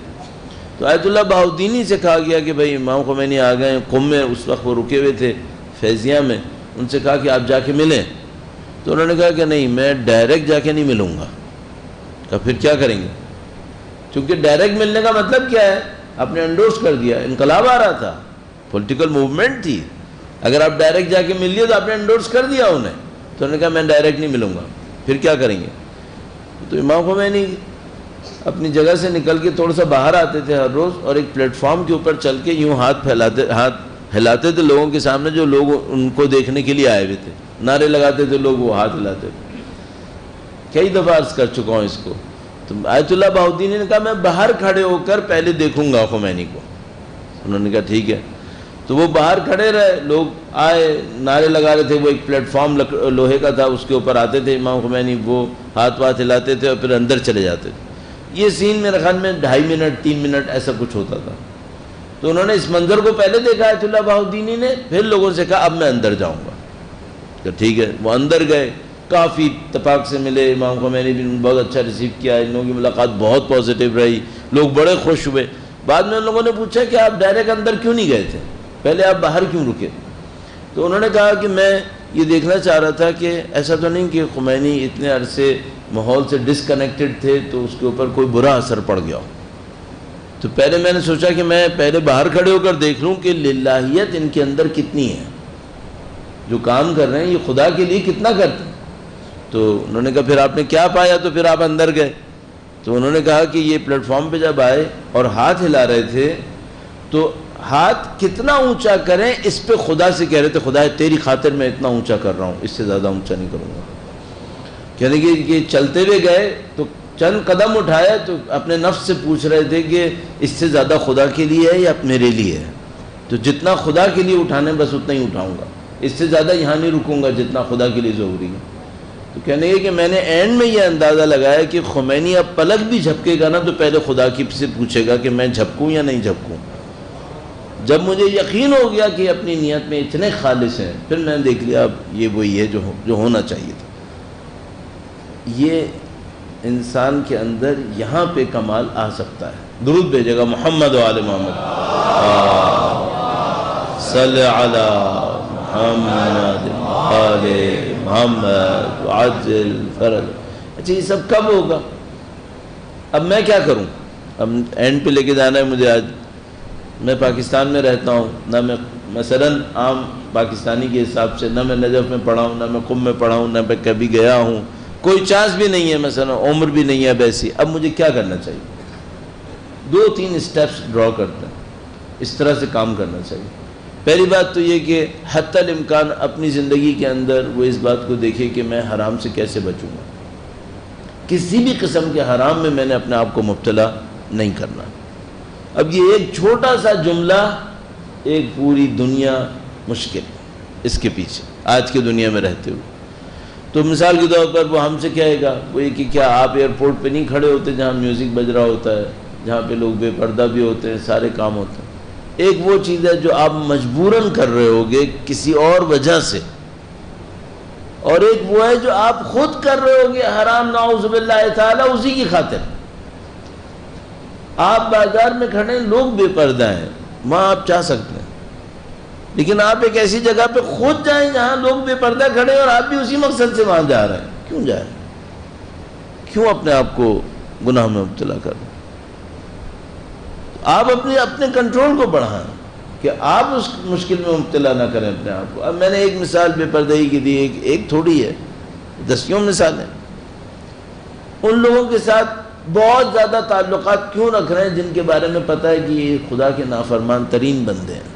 تو آیت اللہ بہاؤدینی سے کہا گیا کہ بھئی امام خمینی آ گئے قم میں, اس وقت وہ رکے ہوئے تھے فیضیہ میں. ان سے کہا کہ آپ جا کے ملیں. تو انہوں نے کہا کہ نہیں, میں ڈائریکٹ جا کے نہیں ملوں گا. کہا پھر کیا کریں گے؟ چونکہ ڈائریکٹ ملنے کا مطلب کیا ہے, آپ نے انڈورس کر دیا, انقلاب آ رہا تھا, پولیٹیکل موومنٹ تھی. اگر آپ ڈائریکٹ جا کے مل لیے تو آپ نے انڈورس کر دیا انہیں. تو انہوں نے کہا میں ڈائریکٹ نہیں ملوں گا. پھر کیا کریں گے؟ تو امام خمینی اپنی جگہ سے نکل کے تھوڑا سا باہر آتے تھے ہر روز, اور ایک پلیٹ فارم کے اوپر چل کے یوں ہاتھ ہلاتے تھے لوگوں کے سامنے جو لوگ ان کو دیکھنے کے لیے آئے ہوئے تھے. نعرے لگاتے تھے لوگ, وہ ہاتھ ہلاتے تھے. کئی دفعہ عرض کر چکا ہوں اس کو. تو آیت اللہ بہاؤدینی نے کہا میں باہر کھڑے ہو کر پہلے دیکھوں گا خمینی کو. انہوں نے کہا ٹھیک ہے. تو وہ باہر کھڑے رہے, لوگ آئے نعرے لگا رہے تھے. وہ ایک پلیٹ فارم لوہے کا تھا, اس کے اوپر آتے تھے امام خمینی, وہ ہاتھ ہلاتے تھے اور پھر اندر چلے جاتے تھے. یہ سین میرے خیال میں 2.5 منٹ 3 منٹ ایسا کچھ ہوتا تھا. تو انہوں نے اس منظر کو پہلے دیکھا آیت اللہ بہاؤدینی نے, پھر لوگوں سے کہا اب میں اندر جاؤں گا. کہ ٹھیک ہے. وہ اندر گئے, کافی اتفاق سے ملے. امام خمینی بھی بہت اچھا ریسیو کیا, ان لوگوں کی ملاقات بہت پازیٹیو رہی, لوگ بڑے خوش ہوئے. بعد میں ان لوگوں نے پوچھا کہ آپ ڈائریکٹ اندر کیوں نہیں گئے تھے, پہلے آپ باہر کیوں رکے؟ تو انہوں نے کہا کہ میں یہ دیکھنا چاہ رہا تھا کہ ایسا تو نہیں کہ خمینی اتنے عرصے ماحول سے ڈسکنیکٹڈ تھے تو اس کے اوپر کوئی برا اثر پڑ گیا ہو. تو پہلے میں نے سوچا کہ میں پہلے باہر کھڑے ہو کر دیکھ لوں کہ للہیت ان کے اندر کتنی ہے, جو کام کر رہے ہیں یہ خدا کے لیے کتنا کرتے ہیں. تو انہوں نے کہا پھر آپ نے کیا پایا؟ تو پھر آپ اندر گئے. تو انہوں نے کہا کہ یہ پلیٹ فارم پہ جب آئے اور ہاتھ ہلا رہے تھے تو ہاتھ کتنا اونچا کریں اس پہ خدا سے کہہ رہے تھے, خدا تیری خاطر میں اتنا اونچا کر رہا ہوں, اس سے زیادہ اونچا نہیں کروں گا. یعنی کہ چلتے ہوئے گئے تو چند قدم اٹھایا تو اپنے نفس سے پوچھ رہے تھے کہ اس سے زیادہ خدا کے لیے ہے یا میرے لیے ہے. تو جتنا خدا کے لیے اٹھانے بس اتنا ہی اٹھاؤں گا, اس سے زیادہ یہاں نہیں رکوں گا جتنا خدا کے لیے ضروری ہے. تو کہنے لگے کہ میں نے اینڈ میں یہ اندازہ لگایا کہ خمینی اب پلک بھی جھپکے گا نا تو پہلے خدا کی سے پوچھے گا کہ میں جھپکوں یا نہیں جھپکوں. جب مجھے یقین ہو گیا کہ اپنی نیت میں اتنے خالص ہیں، پھر میں نے دیکھ لیا اب یہ وہی ہے جو ہونا چاہیے تھا. یہ انسان کے اندر یہاں پہ کمال آ سکتا ہے. درود بھیجے گا محمد و آل محمد صلی علی محمد آل محمد عجل فرج. اچھا یہ سب کب ہوگا؟ اب میں کیا کروں؟ اب اینڈ پہ لے کے جانا ہے مجھے. آج میں پاکستان میں رہتا ہوں، نہ میں مثلاً عام پاکستانی کے حساب سے نہ میں نجف میں پڑھا ہوں، نہ میں قم میں پڑھا ہوں، نہ میں کبھی گیا ہوں، کوئی چانس بھی نہیں ہے، مثلا عمر بھی نہیں ہے ویسی. اب مجھے کیا کرنا چاہیے؟ 2-3 اسٹیپس ڈرا کرتے ہیں. اس طرح سے کام کرنا چاہیے. پہلی بات تو یہ کہ حتی الامکان اپنی زندگی کے اندر وہ اس بات کو دیکھے کہ میں حرام سے کیسے بچوں گا. کسی بھی قسم کے حرام میں میں نے اپنے آپ کو مبتلا نہیں کرنا. اب یہ ایک چھوٹا سا جملہ ایک پوری دنیا مشکل اس کے پیچھے آج کی دنیا میں رہتے ہوئے. تو مثال کے طور پر وہ ہم سے کہے گا وہ یہ کہ کیا آپ ایئرپورٹ پہ نہیں کھڑے ہوتے جہاں میوزک بج رہا ہوتا ہے، جہاں پہ لوگ بے پردہ بھی ہوتے ہیں، سارے کام ہوتے ہیں. ایک وہ چیز ہے جو آپ مجبوراً کر رہے ہوگے کسی اور وجہ سے، اور ایک وہ ہے جو آپ خود کر رہے ہوگے حرام نعوذ باللہ تعالی اسی کی خاطر. آپ بازار میں کھڑے ہیں، لوگ بے پردہ ہیں، وہاں آپ چاہ سکتے ہیں، لیکن آپ ایک ایسی جگہ پہ خود جائیں جہاں لوگ بے پردہ کھڑے ہیں اور آپ بھی اسی مقصد سے وہاں جا رہے ہیں. کیوں جا رہے ہیں؟ کیوں اپنے آپ کو گناہ میں مبتلا کر رہے ہیں؟ آپ اپنے کنٹرول کو بڑھائیں کہ آپ اس مشکل میں مبتلا نہ کریں اپنے آپ کو. اب میں نے ایک مثال بے پردگی کی دی، ایک تھوڑی ہے، دسیوں مثالیں. ان لوگوں کے ساتھ بہت زیادہ تعلقات کیوں رکھ رہے ہیں جن کے بارے میں پتہ ہے کہ یہ خدا کے نافرمان ترین بندے ہیں؟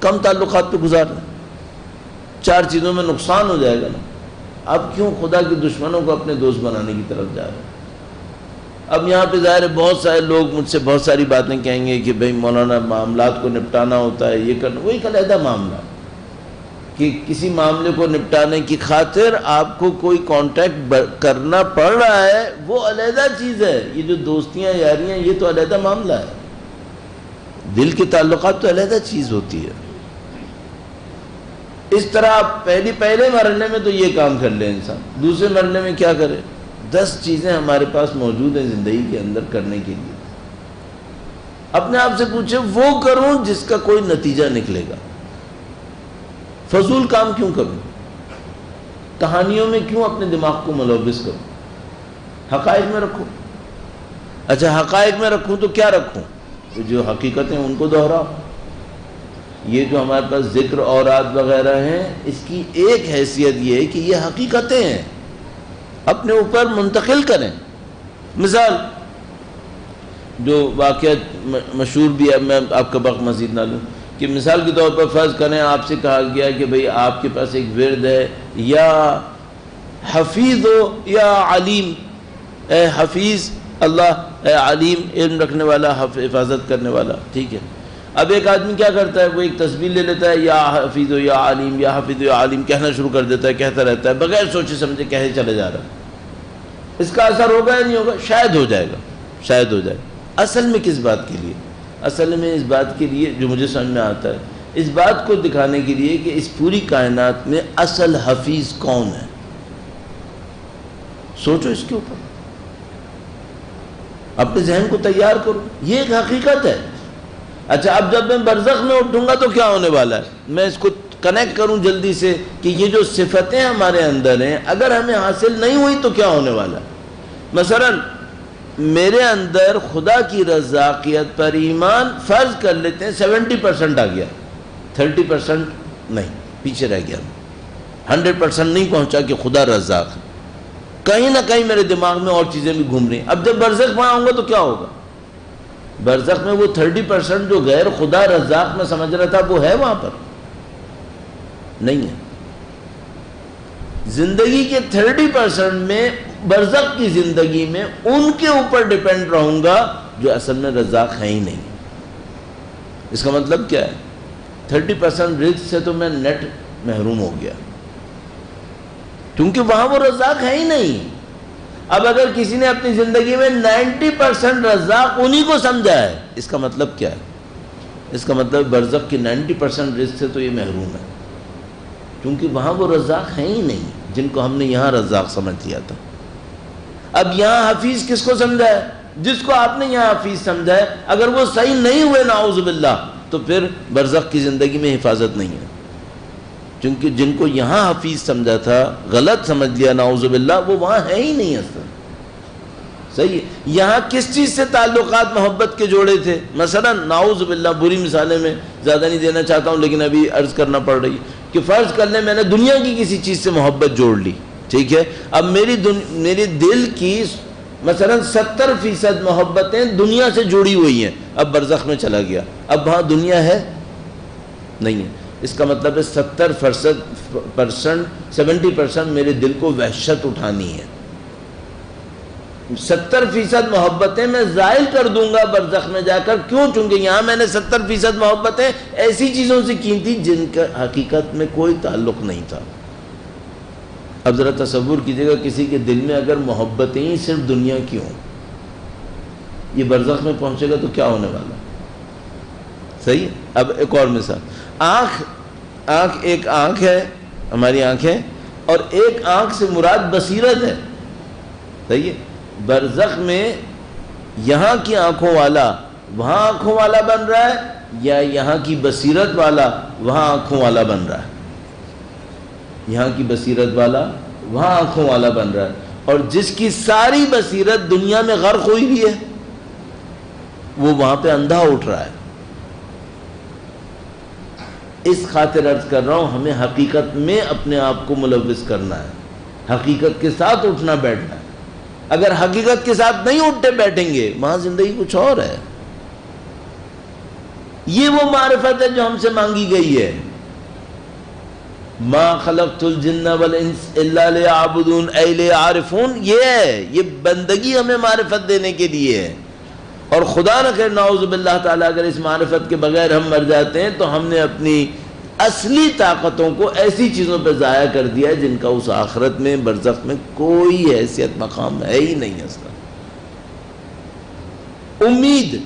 کم تعلقات پہ گزار رہے ہیں. 4 چیزوں میں نقصان ہو جائے گا نا. اب کیوں خدا کے دشمنوں کو اپنے دوست بنانے کی طرف جا رہے ہیں؟ اب یہاں پہ ظاہر ہے بہت سارے لوگ مجھ سے بہت ساری باتیں کہیں گے کہ بھئی مولانا معاملات کو نپٹانا ہوتا ہے، یہ کرنا، وہ ایک علیحدہ معاملہ کہ کسی معاملے کو نپٹانے کی خاطر آپ کو کوئی کانٹیکٹ کرنا پڑ رہا ہے، وہ علیحدہ چیز ہے. یہ جو دوستیاں یاریاں یہ تو علیحدہ معاملہ ہے. دل کے تعلقات تو علیحدہ چیز ہوتی ہے. اس طرح آپ پہلے مرحلے میں تو یہ کام کر لیں انسان. دوسرے مرحلے میں کیا کرے؟ 10 چیزیں ہمارے پاس موجود ہیں زندگی کے اندر کرنے کے لیے. اپنے آپ سے پوچھیں وہ کروں جس کا کوئی نتیجہ نکلے گا. فضول کام کیوں کروں؟ کہانیوں میں کیوں اپنے دماغ کو ملوث کروں؟ حقائق میں رکھوں. اچھا حقائق میں رکھوں تو کیا رکھوں؟ جو حقیقتیں ان کو دہراؤ. یہ جو ہمارے پاس ذکر اوراد وغیرہ ہیں اس کی ایک حیثیت یہ ہے کہ یہ حقیقتیں ہیں، اپنے اوپر منتقل کریں. مثال جو واقعہ مشہور بھی ہے، میں آپ کا وقت مزید نہ لوں، کہ مثال کے طور پر فرض کریں آپ سے کہا گیا کہ بھئی آپ کے پاس ایک ورد ہے، یا حفیظ ہو یا علیم. اے حفیظ اللہ، اے علیم علم رکھنے والا، حفاظت کرنے والا. ٹھیک ہے. اب ایک آدمی کیا کرتا ہے، وہ ایک تصویر لے لیتا ہے، یا حفیظ یا علیم، یا حفیظ یا علیم کہنا شروع کر دیتا ہے، کہتا رہتا ہے بغیر سوچے سمجھے کہے چلے جا رہا ہے. اس کا اثر ہوگا یا نہیں ہوگا؟ شاید ہو جائے گا، شاید ہو جائے. اصل میں کس بات کے لیے؟ اصل میں اس بات کے لیے جو مجھے سمجھ میں آتا ہے، اس بات کو دکھانے کے لیے کہ اس پوری کائنات میں اصل حفیظ کون ہے. سوچو اس کے اوپر، اپنے ذہن کو تیار کرو. یہ ایک حقیقت ہے. اچھا اب جب میں برزخ میں اٹھوں گا تو کیا ہونے والا ہے؟ میں اس کو کنیکٹ کروں جلدی سے کہ یہ جو صفتیں ہمارے اندر ہیں اگر ہمیں حاصل نہیں ہوئی تو کیا ہونے والا ہے. مثلا میرے اندر خدا کی رزاقیت پر ایمان فرض کر لیتے ہیں 70% آ گیا، 30% نہیں، پیچھے رہ گیا. 100% نہیں پہنچا کہ خدا رزاق ہے. کہیں نہ کہیں میرے دماغ میں اور چیزیں بھی گھوم رہی ہیں. اب جب برزخ میں آؤں گا تو کیا ہوگا؟ برزخ میں وہ 30% جو غیر خدا رزاق میں سمجھ رہا تھا وہ ہے وہاں پر؟ نہیں ہے. زندگی کے 30% میں برزخ کی زندگی میں ان کے اوپر ڈیپینڈ رہوں گا جو اصل میں رزاق ہے ہی نہیں. اس کا مطلب کیا ہے؟ 30% رزق سے تو میں نیٹ محروم ہو گیا. کیونکہ وہاں وہ رزاق ہے ہی نہیں۔ اب اگر کسی نے اپنی زندگی میں 90% رزاق انہی کو سمجھا ہے، اس کا مطلب کیا ہے؟ اس کا مطلب برزخ کی 90% رزق سے تو یہ محروم ہے، کیونکہ وہاں وہ رزاق ہیں ہی نہیں جن کو ہم نے یہاں رزاق سمجھ لیا تھا۔ اب یہاں حفیظ کس کو سمجھا ہے؟ جس کو آپ نے یہاں حفیظ سمجھا ہے، اگر وہ صحیح نہیں ہوئے نعوذ باللہ تو پھر برزخ کی زندگی میں حفاظت نہیں ہے، کیونکہ جن کو یہاں حفیظ سمجھا تھا غلط سمجھ لیا نعوذ باللہ، وہ وہاں ہے ہی نہیں اصلا۔ صحیح ہے، یہاں کس چیز سے تعلقات محبت کے جوڑے تھے؟ مثلا نعوذ باللہ، بری مثالیں میں زیادہ نہیں دینا چاہتا ہوں لیکن ابھی عرض کرنا پڑ رہی ہے کہ فرض کر لیں میں نے دنیا کی کسی چیز سے محبت جوڑ لی، ٹھیک ہے، اب میری دل کی مثلا 70% محبتیں دنیا سے جڑی ہوئی ہیں، اب برزخ میں چلا گیا، اب وہاں دنیا ہے نہیں ہے، اس کا مطلب ہے 70% میرے دل کو وحشت اٹھانی ہے۔ 70% محبتیں میں زائل کر دوں گا برزخ میں جا کر، کیوں؟ چونکہ یہاں میں نے 70% محبتیں ایسی چیزوں سے کی تھی جن کا حقیقت میں کوئی تعلق نہیں تھا۔ اب ذرا تصور کیجئے گا کسی کے دل میں اگر محبتیں ہی صرف دنیا کی ہوں، یہ برزخ میں پہنچے گا تو کیا ہونے والا؟ صحیح ہے۔ اب ایک اور مثال، آنکھ ایک آنکھ ہے، ہماری آنکھیں، اور ایک آنکھ سے مراد بصیرت ہے، صحیح ہے۔ برزخ میں یہاں کی آنکھوں والا وہاں آنکھوں والا بن رہا ہے، یا یہاں کی بصیرت والا وہاں آنکھوں والا بن رہا ہے؟ یہاں کی بصیرت والا وہاں آنکھوں والا بن رہا ہے، اور جس کی ساری بصیرت دنیا میں غرق ہوئی بھی ہے وہ وہاں پہ اندھا اٹھ رہا ہے۔ اس خاطر عرض کر رہا ہوں، ہمیں حقیقت میں اپنے آپ کو ملوث کرنا ہے، حقیقت کے ساتھ اٹھنا بیٹھنا ہے۔ اگر حقیقت کے ساتھ نہیں اٹھتے بیٹھیں گے وہاں زندگی کچھ اور ہے۔ یہ وہ معرفت ہے جو ہم سے مانگی گئی ہے، ما خلقت الجن والانس الا لیعبدون اے لیعرفون، یہ ہے، یہ بندگی ہمیں معرفت دینے کے لیے ہے۔ اور خدا نہ کرے نعوذ باللہ تعالیٰ اگر اس معرفت کے بغیر ہم مر جاتے ہیں تو ہم نے اپنی اصلی طاقتوں کو ایسی چیزوں پہ ضائع کر دیا ہے جن کا اس آخرت میں برزخ میں کوئی حیثیت مقام ہے ہی نہیں اصلا۔ امید،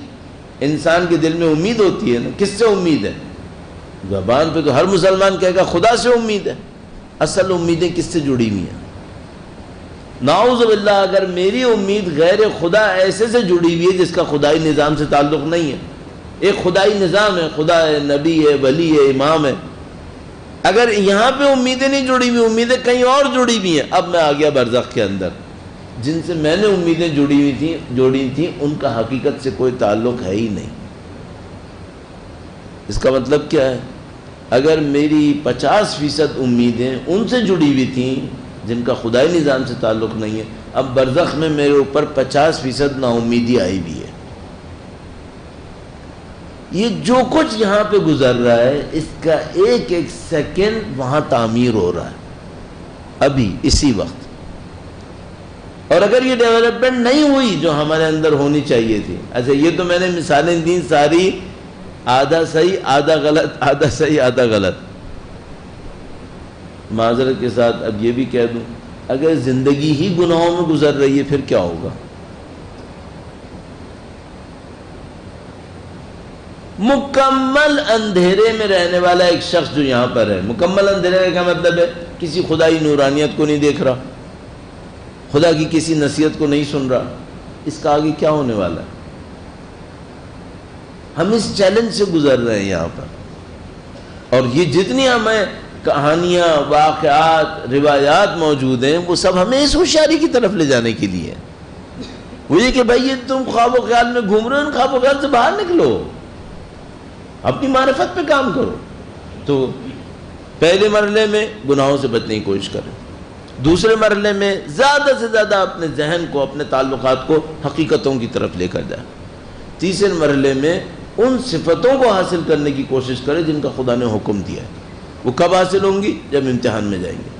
انسان کے دل میں امید ہوتی ہے نا، کس سے امید ہے؟ زبان پہ تو ہر مسلمان کہے گا خدا سے امید ہے، اصل امیدیں کس سے جڑی ہوئی ہیں؟ نعوذ باللہ اگر میری امید غیر خدا ایسے سے جڑی ہوئی ہے جس کا خدائی نظام سے تعلق نہیں ہے، ایک خدائی نظام ہے، خدا ہے، نبی ہے، ولی ہے، امام ہے، اگر یہاں پہ امیدیں نہیں جڑی ہوئی، امیدیں کہیں اور جڑی ہوئی ہیں، اب میں آ گیا برزخ کے اندر، جن سے میں نے امیدیں جوڑی تھیں ان کا حقیقت سے کوئی تعلق ہے ہی نہیں۔ اس کا مطلب کیا ہے؟ اگر میری 50% امیدیں ان سے جڑی ہوئی تھیں جن کا خدائی نظام سے تعلق نہیں ہے، اب برزخ میں میرے اوپر 50% نا امیدی آئی بھی ہے۔ یہ جو کچھ یہاں پہ گزر رہا ہے اس کا ایک ایک سیکنڈ وہاں تعمیر ہو رہا ہے ابھی اسی وقت، اور اگر یہ ڈیولپمنٹ نہیں ہوئی جو ہمارے اندر ہونی چاہیے تھی، ایسے یہ تو میں نے مثالیں دیں ساری آدھا صحیح آدھا غلط، آدھا صحیح آدھا غلط۔ معذرت کے ساتھ اب یہ بھی کہہ دوں، اگر زندگی ہی گناہوں میں گزر رہی ہے پھر کیا ہوگا؟ مکمل اندھیرے میں رہنے والا ایک شخص جو یہاں پر ہے، مکمل اندھیرے کا کیا مطلب ہے؟ کسی خدائی نورانیت کو نہیں دیکھ رہا، خدا کی کسی نصیحت کو نہیں سن رہا، اس کا آگے کیا ہونے والا ہے؟ ہم اس چیلنج سے گزر رہے ہیں یہاں پر، اور یہ جتنی ہمیں کہانیاں، واقعات، روایات موجود ہیں وہ سب ہمیں اس ہوشیاری کی طرف لے جانے کے لیے وہ یہ کہ بھائی یہ تم خواب و خیال میں گھوم رہے ہو، ان خواب و خیال سے باہر نکلو، اپنی معرفت پہ کام کرو۔ تو پہلے مرحلے میں گناہوں سے بچنے کی کوشش کریں، دوسرے مرحلے میں زیادہ سے زیادہ اپنے ذہن کو، اپنے تعلقات کو حقیقتوں کی طرف لے کر جائیں، تیسرے مرحلے میں ان صفتوں کو حاصل کرنے کی کوشش کریں جن کا خدا نے حکم دیا ہے۔ وہ کب حاصل ہوں گی؟ جب امتحان میں جائیں گے،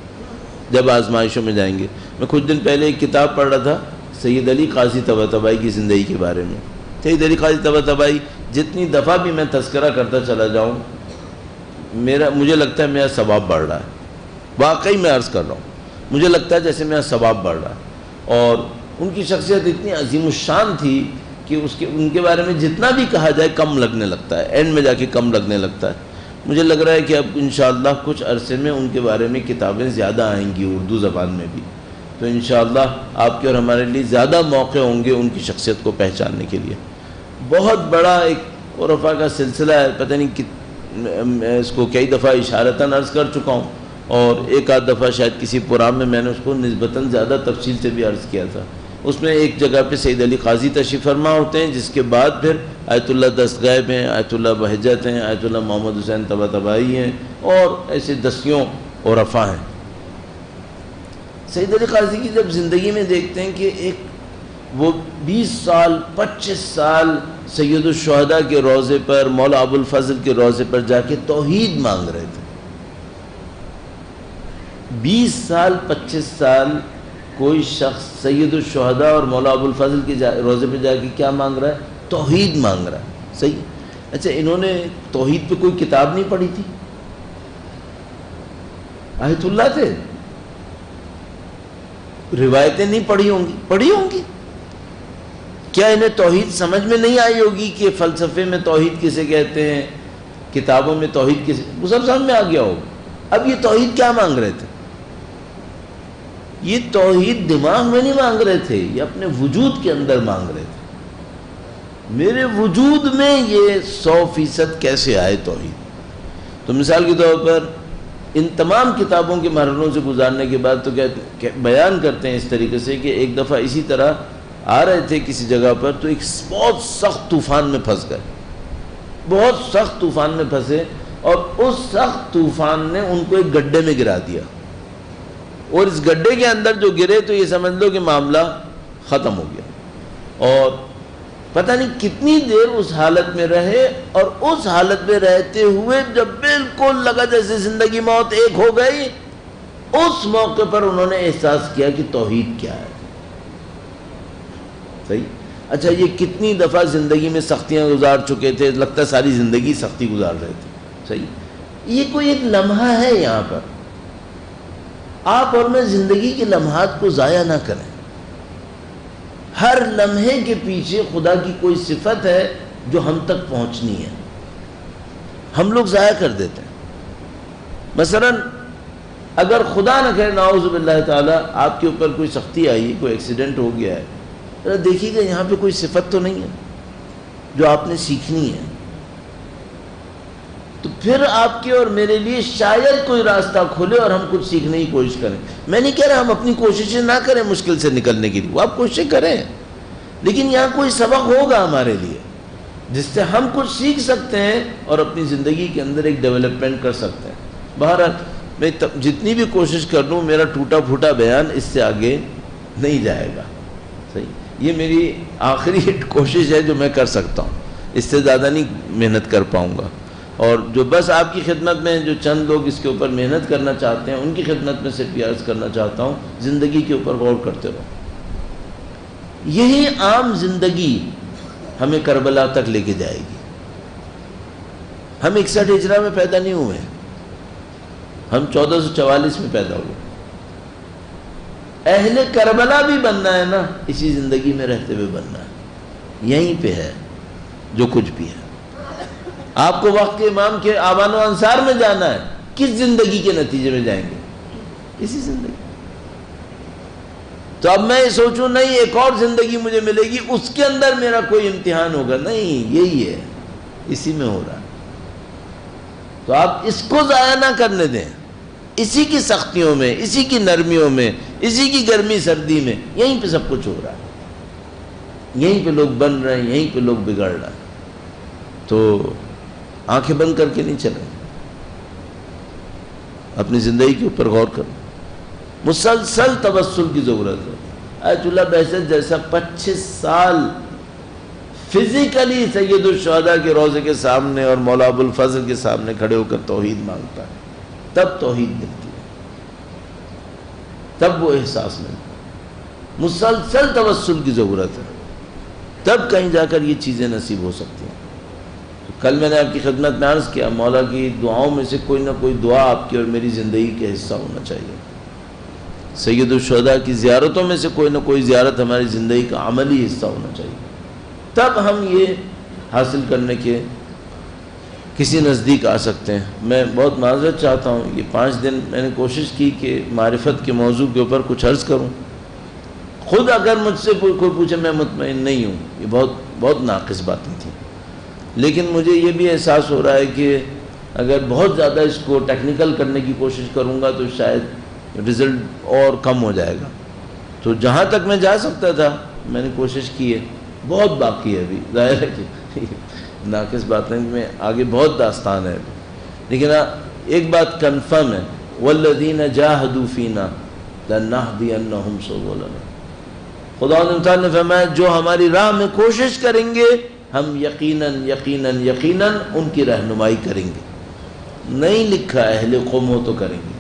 جب آزمائشوں میں جائیں گے۔ میں کچھ دن پہلے ایک کتاب پڑھ رہا تھا سید علی قاضی طباطبائی کی زندگی کے بارے میں۔ سید علی قاضی طباطبائی جتنی دفعہ بھی میں تذکرہ کرتا چلا جاؤں مجھے لگتا ہے میرا ثواب بڑھ رہا ہے، واقعی میں عرض کر رہا ہوں۔ مجھے لگتا ہے جیسے میرا ثواب بڑھ رہا ہے. اور ان کی شخصیت اتنی عظیم الشان تھی کہ ان کے بارے میں جتنا بھی کہا جائے کم لگنے لگتا ہے، اینڈ میں جا کے کم لگنے لگتا ہے. مجھے لگ رہا ہے کہ اب انشاءاللہ کچھ عرصے میں ان کے بارے میں کتابیں زیادہ آئیں گی اردو زبان میں بھی، تو انشاءاللہ آپ کے اور ہمارے لیے زیادہ موقع ہوں گے ان کی شخصیت کو پہچاننے کے لیے. بہت بڑا ایک عرفا کا سلسلہ ہے، پتہ نہیں اس کو کئی دفعہ اشارتاً عرض کر چکا ہوں، اور ایک آدھ دفعہ شاید کسی پروگرام میں نے اس کو نسبتاً زیادہ تفصیل سے بھی عرض کیا تھا. اس میں ایک جگہ پہ سید علی قاضی تشریف فرما ہوتے ہیں، جس کے بعد پھر آیت اللہ دستغیب ہیں، آیت اللہ بہجت ہیں، آیت اللہ محمد حسین طباطبائی ہیں، اور ایسے دسیوں عرفا ہیں. سید علی قاضی کی جب زندگی میں دیکھتے ہیں کہ ایک وہ 20 سال 25 سال سید الشہداء کے روضے پر، مولا ابو الفضل کے روضے پر جا کے توحید مانگ رہے تھے. 20 سال 25 سال کوئی شخص سید الشہداء اور مولا ابو الفضل کے روضے پہ جا کے کیا مانگ رہا ہے؟ توحید مانگ رہا ہے. صحیح. اچھا، انہوں نے توحید پہ کوئی کتاب نہیں پڑھی تھی؟ آیت اللہ تھے، روایتیں نہیں پڑھی ہوں گی؟ پڑھی ہوں گی. کیا انہیں توحید سمجھ میں نہیں آئی ہوگی کہ فلسفے میں توحید کسے کہتے ہیں، کتابوں میں توحید کسے، وہ سب سمجھ میں آ گیا ہوگا. اب یہ توحید کیا مانگ رہے تھے؟ یہ توحید دماغ میں نہیں مانگ رہے تھے، یہ اپنے وجود کے اندر مانگ رہے تھے. میرے وجود میں یہ 100% کیسے آئے توحید؟ تو مثال کے طور پر ان تمام کتابوں کے مرحلوں سے گزارنے کے بعد تو بیان کرتے ہیں اس طریقے سے کہ ایک دفعہ اسی طرح آ رہے تھے کسی جگہ پر، تو ایک بہت سخت طوفان میں پھنس گئے. بہت سخت طوفان میں پھنسے، اور اس سخت طوفان نے ان کو ایک گڈھے میں گرا دیا، اور اس گڈھے کے اندر جو گرے تو یہ سمجھ لو کہ معاملہ ختم ہو گیا. اور پتہ نہیں کتنی دیر اس حالت میں رہے، اور اس حالت میں رہتے ہوئے جب بالکل لگا جیسے زندگی موت ایک ہو گئی، اس موقع پر انہوں نے احساس کیا کہ توحید کیا ہے. صحیح. اچھا، یہ کتنی دفعہ زندگی میں سختیاں گزار چکے تھے، لگتا ہے ساری زندگی سختی گزار رہے تھے. صحیح. یہ کوئی ایک لمحہ ہے یہاں پر. آپ اور میں زندگی کے لمحات کو ضائع نہ کریں. ہر لمحے کے پیچھے خدا کی کوئی صفت ہے جو ہم تک پہنچنی ہے، ہم لوگ ضائع کر دیتے ہیں. مثلا اگر خدا نہ کرے نعوذ باللہ تعالیٰ آپ کے اوپر کوئی سختی آئی، کوئی ایکسیڈنٹ ہو گیا ہے، دیکھیے گا یہاں پہ کوئی صفت تو نہیں ہے جو آپ نے سیکھنی ہے. تو پھر آپ کے اور میرے لیے شاید کوئی راستہ کھلے اور ہم کچھ سیکھنے کی کوشش کریں. میں نہیں کہہ رہا ہم اپنی کوششیں نہ کریں مشکل سے نکلنے کے لیے، وہ آپ کوششیں کریں، لیکن یہاں کوئی سبق ہوگا ہمارے لیے جس سے ہم کچھ سیکھ سکتے ہیں اور اپنی زندگی کے اندر ایک ڈیولپمنٹ کر سکتے ہیں. بہرحال میں جتنی بھی کوشش کر لوں میرا ٹوٹا پھوٹا بیان اس سے آگے نہیں جائے گا. صحیح. یہ میری آخری کوشش ہے جو میں کر سکتا ہوں، اس سے زیادہ نہیں محنت کر پاؤں گا. اور جو بس آپ کی خدمت میں جو چند لوگ اس کے اوپر محنت کرنا چاہتے ہیں ان کی خدمت میں صرف یہ عرض کرنا چاہتا ہوں، زندگی کے اوپر غور کرتے رہو. یہی عام زندگی ہمیں کربلا تک لے کے جائے گی. ہم 61 ہجرہ میں پیدا نہیں ہوئے، ہم 1444 میں پیدا ہوئے. اہل کربلا بھی بننا ہے نا، اسی زندگی میں رہتے ہوئے بننا ہے. یہیں پہ ہے جو کچھ بھی ہے. آپ کو وقت کے امام کے آبان و انصار میں جانا ہے، کس زندگی کے نتیجے میں جائیں گے؟ اسی زندگی. تو اب میں یہ سوچوں نہیں ایک اور زندگی مجھے ملے گی اس کے اندر میرا کوئی امتحان ہوگا، نہیں، یہی ہے، اسی میں ہو رہا ہے. تو آپ اس کو ضائع نہ کرنے دیں. اسی کی سختیوں میں، اسی کی نرمیوں میں، اسی کی گرمی سردی میں، یہیں پہ سب کچھ ہو رہا ہے. یہیں پہ لوگ بن رہے ہیں، یہیں پہ لوگ بگڑ رہے ہیں. تو آنکھیں بند کر کے نہیں چلیں، اپنی زندگی کے اوپر غور کریں. مسلسل توسل کی ضرورت ہے. آیت اللہ بہجت جیسا 25 سال فزیکلی سید الشہداء کے روضے کے سامنے اور مولا ابو الفضل کے سامنے کھڑے ہو کر توحید مانگتا ہے، تب توحید ملتی ہے، تب وہ احساس ملتا ہے. مسلسل توسل کی ضرورت ہے، تب کہیں جا کر یہ چیزیں نصیب ہو سکتی ہیں. کل میں نے آپ کی خدمت میں عرض کیا، مولا کی دعاؤں میں سے کوئی نہ کوئی دعا آپ کی اور میری زندگی کا حصہ ہونا چاہیے. سید الشہداء کی زیارتوں میں سے کوئی نہ کوئی زیارت ہماری زندگی کا عملی حصہ ہونا چاہیے، تب ہم یہ حاصل کرنے کے کسی نزدیک آ سکتے ہیں۔ میں بہت معذرت چاہتا ہوں، یہ 5 دن میں نے کوشش کی کہ معرفت کے موضوع کے اوپر کچھ عرض کروں۔ خود اگر مجھ سے کوئی پوچھے میں مطمئن نہیں ہوں، یہ بہت ناقص باتیں تھیں، لیکن مجھے یہ بھی احساس ہو رہا ہے کہ اگر بہت زیادہ اس کو ٹیکنیکل کرنے کی کوشش کروں گا تو شاید رزلٹ اور کم ہو جائے گا۔ تو جہاں تک میں جا سکتا تھا میں نے کوشش کی ہے، بہت باقی ہے ابھی، ظاہر ہے کہ ناقص باتیں میں آگے بہت داستان ہے، لیکن ایک بات کنفرم ہے، والذین جاہدوا فینا لنہدینہم سبلنا۔ خدا نے فرمایا جو ہماری راہ میں کوشش کریں گے ہم یقیناً ان کی رہنمائی کریں گے۔ نہیں لکھا اہل قوم ہو تو کریں گے،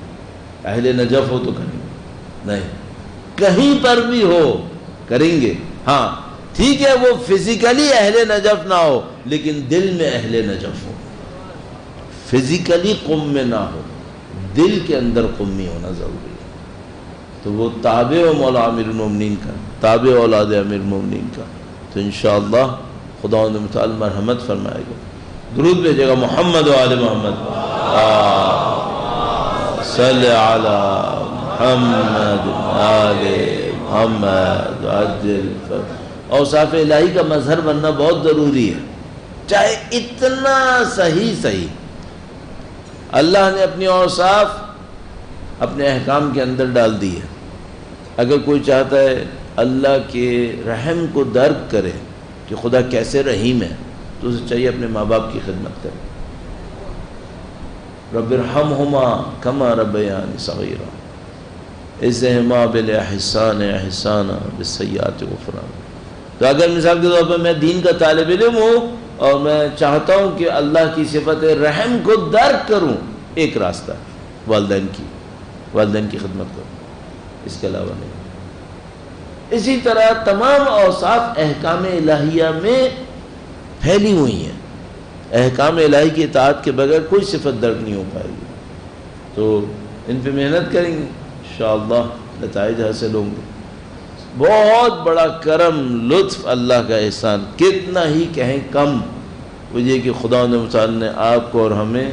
اہل نجف ہو تو کریں گے، نہیں، کہیں پر بھی ہو کریں گے۔ ہاں ٹھیک ہے وہ فزیکلی اہل نجف نہ ہو لیکن دل میں اہل نجف ہو، فزیکلی قم میں نہ ہو، دل کے اندر قمی ہونا ضروری ہے۔ تو وہ تابع مولا امیر المومنین کا، تابع اولاد امیر المومنین کا، تو انشاءاللہ خداوند متعال مرحمت فرمائے گا۔ درود بھیجے گا محمد و آل محمد، صلی علی محمد آل محمد عجل فرج۔ اوصاف الہی کا مظہر بننا بہت ضروری ہے، چاہے اتنا صحیح اللہ نے اپنی اوصاف اپنے احکام کے اندر ڈال دی ہے۔ اگر کوئی چاہتا ہے اللہ کے رحم کو درک کرے کہ خدا کیسے رحیم ہے تو اسے چاہیے اپنے ماں باپ کی خدمت کرے۔ رب ارحمہما کما ربیانی صغیرا اذہما بالاحسان احسانا بالسیئات غفرانا۔ تو اگر مثال کے طور پر میں دین کا طالب علم ہوں اور میں چاہتا ہوں کہ اللہ کی صفت رحم کو درک کروں، ایک راستہ والدین کی خدمت کروں، اس کے علاوہ نہیں۔ اسی طرح تمام اوصاف احکام الہیہ میں پھیلی ہوئی ہیں، احکام الہی کی اطاعت کے بغیر کوئی صفت درک نہیں ہو پائے گی۔ تو ان پہ محنت کریں گے انشاءاللہ نتائج حاصل ہوں گے۔ بہت بڑا کرم، لطف، اللہ کا احسان، کتنا ہی کہیں کم، وہ یہ کہ خدا متعال نے آپ کو اور ہمیں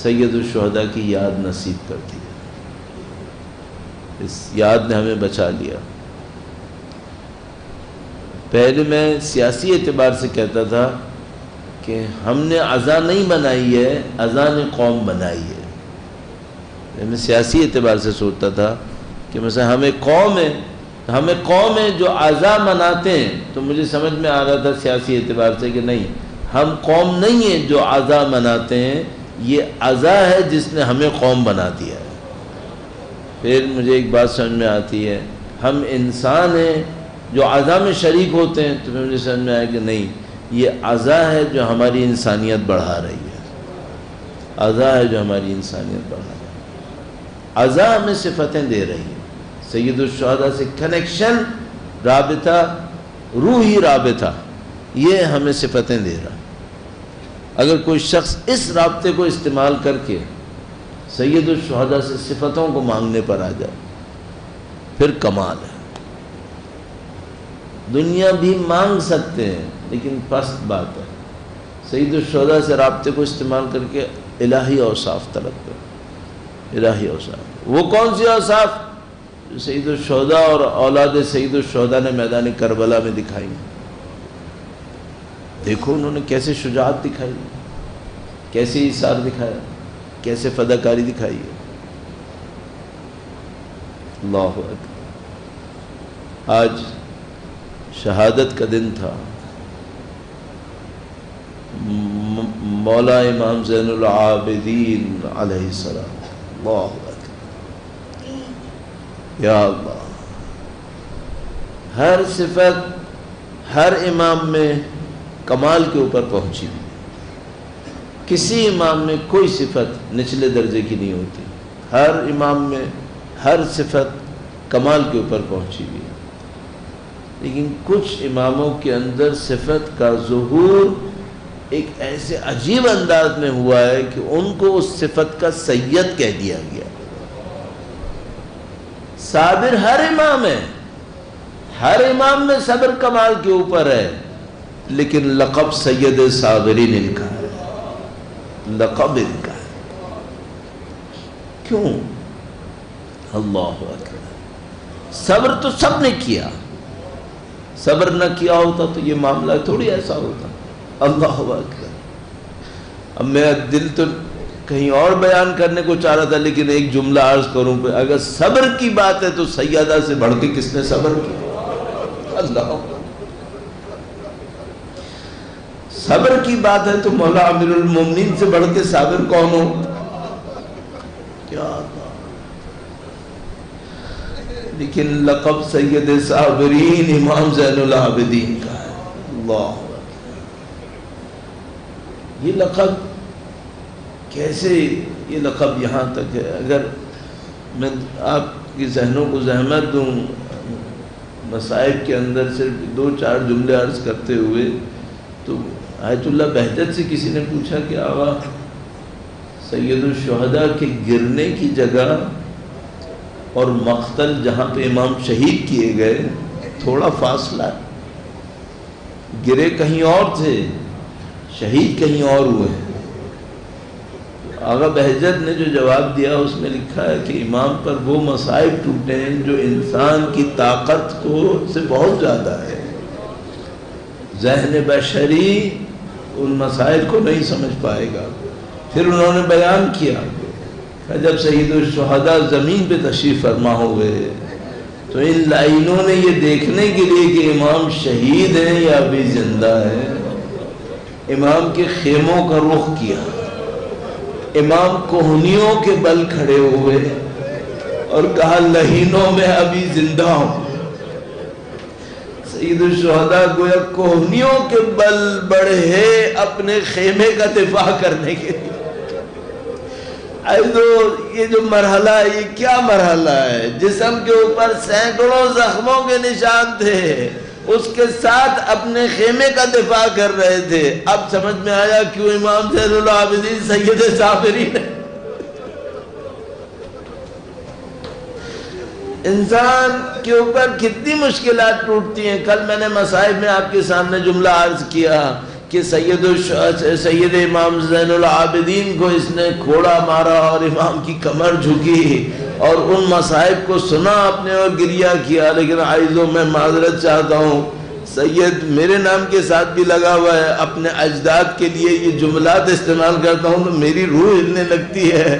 سید الشہداء کی یاد نصیب کر دی، اس یاد نے ہمیں بچا لیا۔ پہلے میں سیاسی اعتبار سے کہتا تھا کہ ہم نے عزا نہیں بنائی ہے، عزا نے قوم بنائی ہے۔ میں سیاسی اعتبار سے سوچتا تھا کہ مثلا ہمیں قوم ہے جو عزا مناتے ہیں، تو مجھے سمجھ میں آ رہا تھا سیاسی اعتبار سے کہ نہیں، ہم قوم نہیں ہیں جو عزا مناتے ہیں، یہ عزا ہے جس نے ہمیں قوم بنا دیا ہے۔ پھر مجھے ایک بات سمجھ میں آتی ہے، ہم انسان ہیں جو عزا میں شریک ہوتے ہیں، تو مجھے سمجھ میں آیا کہ نہیں، یہ عزا ہے جو ہماری انسانیت بڑھا رہی ہے، عزا ہے جو ہماری انسانیت بڑھا رہی ہے، عزا ہمیں صفتیں دے رہی ہے۔ سید الشہداء سے کنیکشن، رابطہ، روحی رابطہ، یہ ہمیں صفتیں دے رہا ہے۔ اگر کوئی شخص اس رابطے کو استعمال کر کے سید الشہداء سے صفتوں کو مانگنے پر آ جائے پھر کمال ہے۔ دنیا بھی مانگ سکتے ہیں لیکن پست بات ہے، سید الشہداء سے رابطے کو استعمال کر کے الہی اوصاف طلب کر، الہی اوصاف۔ وہ کون سی اوصاف جو سید الشہداء اور اولاد سید الشہداء نے میدان کربلا میں دکھائی؟ دیکھو انہوں نے کیسے شجاعت دکھائی، کیسے ایثار دکھایا، کیسے فداکاری دکھائی ہے۔ اللہ اکبر۔ آج شہادت کا دن تھا، مولا امام زین العابدین علیہ السلام۔ اللہ اکبر، یا اللہ، ہر صفت ہر امام میں کمال کے اوپر پہنچی ہوئی، کسی امام میں کوئی صفت نچلے درجے کی نہیں ہوتی، ہر امام میں ہر صفت کمال کے اوپر پہنچی ہوئی ہے۔ لیکن کچھ اماموں کے اندر صفت کا ظہور ایک ایسے عجیب انداز میں ہوا ہے کہ ان کو اس صفت کا سید کہہ دیا گیا، صابر ہر امام ہے، ہر امام میں صبر کمال کے اوپر ہے، لیکن لقب سید صابرین ان کا ہے، لقب ان کا ہے۔ کیوں؟ اللہ اکبر، صبر تو سب نے کیا، صبر نہ کیا ہوتا تو یہ معاملہ تھوڑی ایسا ہوتا۔ اللہ اکبر۔ اب میرا دل تو کہیں اور بیان کرنے کو چاہ رہا تھا، لیکن ایک جملہ عرض کروں پہ، اگر صبر کی بات ہے تو سیدہ سے بڑھ کے کس نے صبر کیا؟ اللہ۔ صبر کی بات ہے تو مولا امیر المومنین سے بڑھ کے صابر کون ہو؟ کیا بات۔ لیکن لقب سید صابرین امام زین العابدین کا ہے۔ اللہ، یہ لقب کیسے، یہ لقب یہاں تک ہے۔ اگر میں آپ کی ذہنوں کو زحمت دوں مصائب کے اندر صرف 2-4 جملے عرض کرتے ہوئے، تو آیت اللہ بہجت سے کسی نے پوچھا کہ آقا سید الشہداء کے گرنے کی جگہ اور مقتل جہاں پہ امام شہید کیے گئے تھوڑا فاصلہ ہے، گرے کہیں اور تھے، شہید کہیں اور ہوئے۔ آقا بہجت نے جو جواب دیا اس میں لکھا ہے کہ امام پر وہ مصائب ٹوٹے ہیں جو انسان کی طاقت کو سے بہت زیادہ ہے، ذہن بشری ان مسائل کو نہیں سمجھ پائے گا۔ پھر انہوں نے بیان کیا کہ جب سید الشہداء زمین پہ تشریف فرما ہوئے تو ان لائنوں نے یہ دیکھنے کے لیے کہ امام شہید ہیں یا ابھی زندہ ہیں، امام کے خیموں کا رخ کیا، امام کوہنیوں کے بل کھڑے ہوئے اور کہا لہینوں میں ابھی زندہ ہوں۔ سید الشہداء گویا کوہنیوں کے بل بڑھے اپنے خیمے کا دفاع کرنے کے لیے۔ یہ جو مرحلہ ہے یہ کیا مرحلہ ہے؟ جسم کے اوپر سینکڑوں زخموں کے نشان تھے، اس کے ساتھ اپنے خیمے کا دفاع کر رہے تھے۔ اب سمجھ میں آیا کیوں امام زین العابدین سید صابرین ہے۔ انسان کے اوپر کتنی مشکلات ٹوٹتی ہیں۔ کل میں نے مصائب میں آپ کے سامنے جملہ عرض کیا کہ سید امام زین العابدین کو اس نے کھوڑا مارا اور امام کی کمر جھکی اور ان مصائب کو سنا آپ نے اور گریہ کیا۔ لیکن عائزوں میں معذرت چاہتا ہوں، سید میرے نام کے ساتھ بھی لگا ہوا ہے، اپنے اجداد کے لیے یہ جملات استعمال کرتا ہوں تو میری روح ہلنے لگتی ہے۔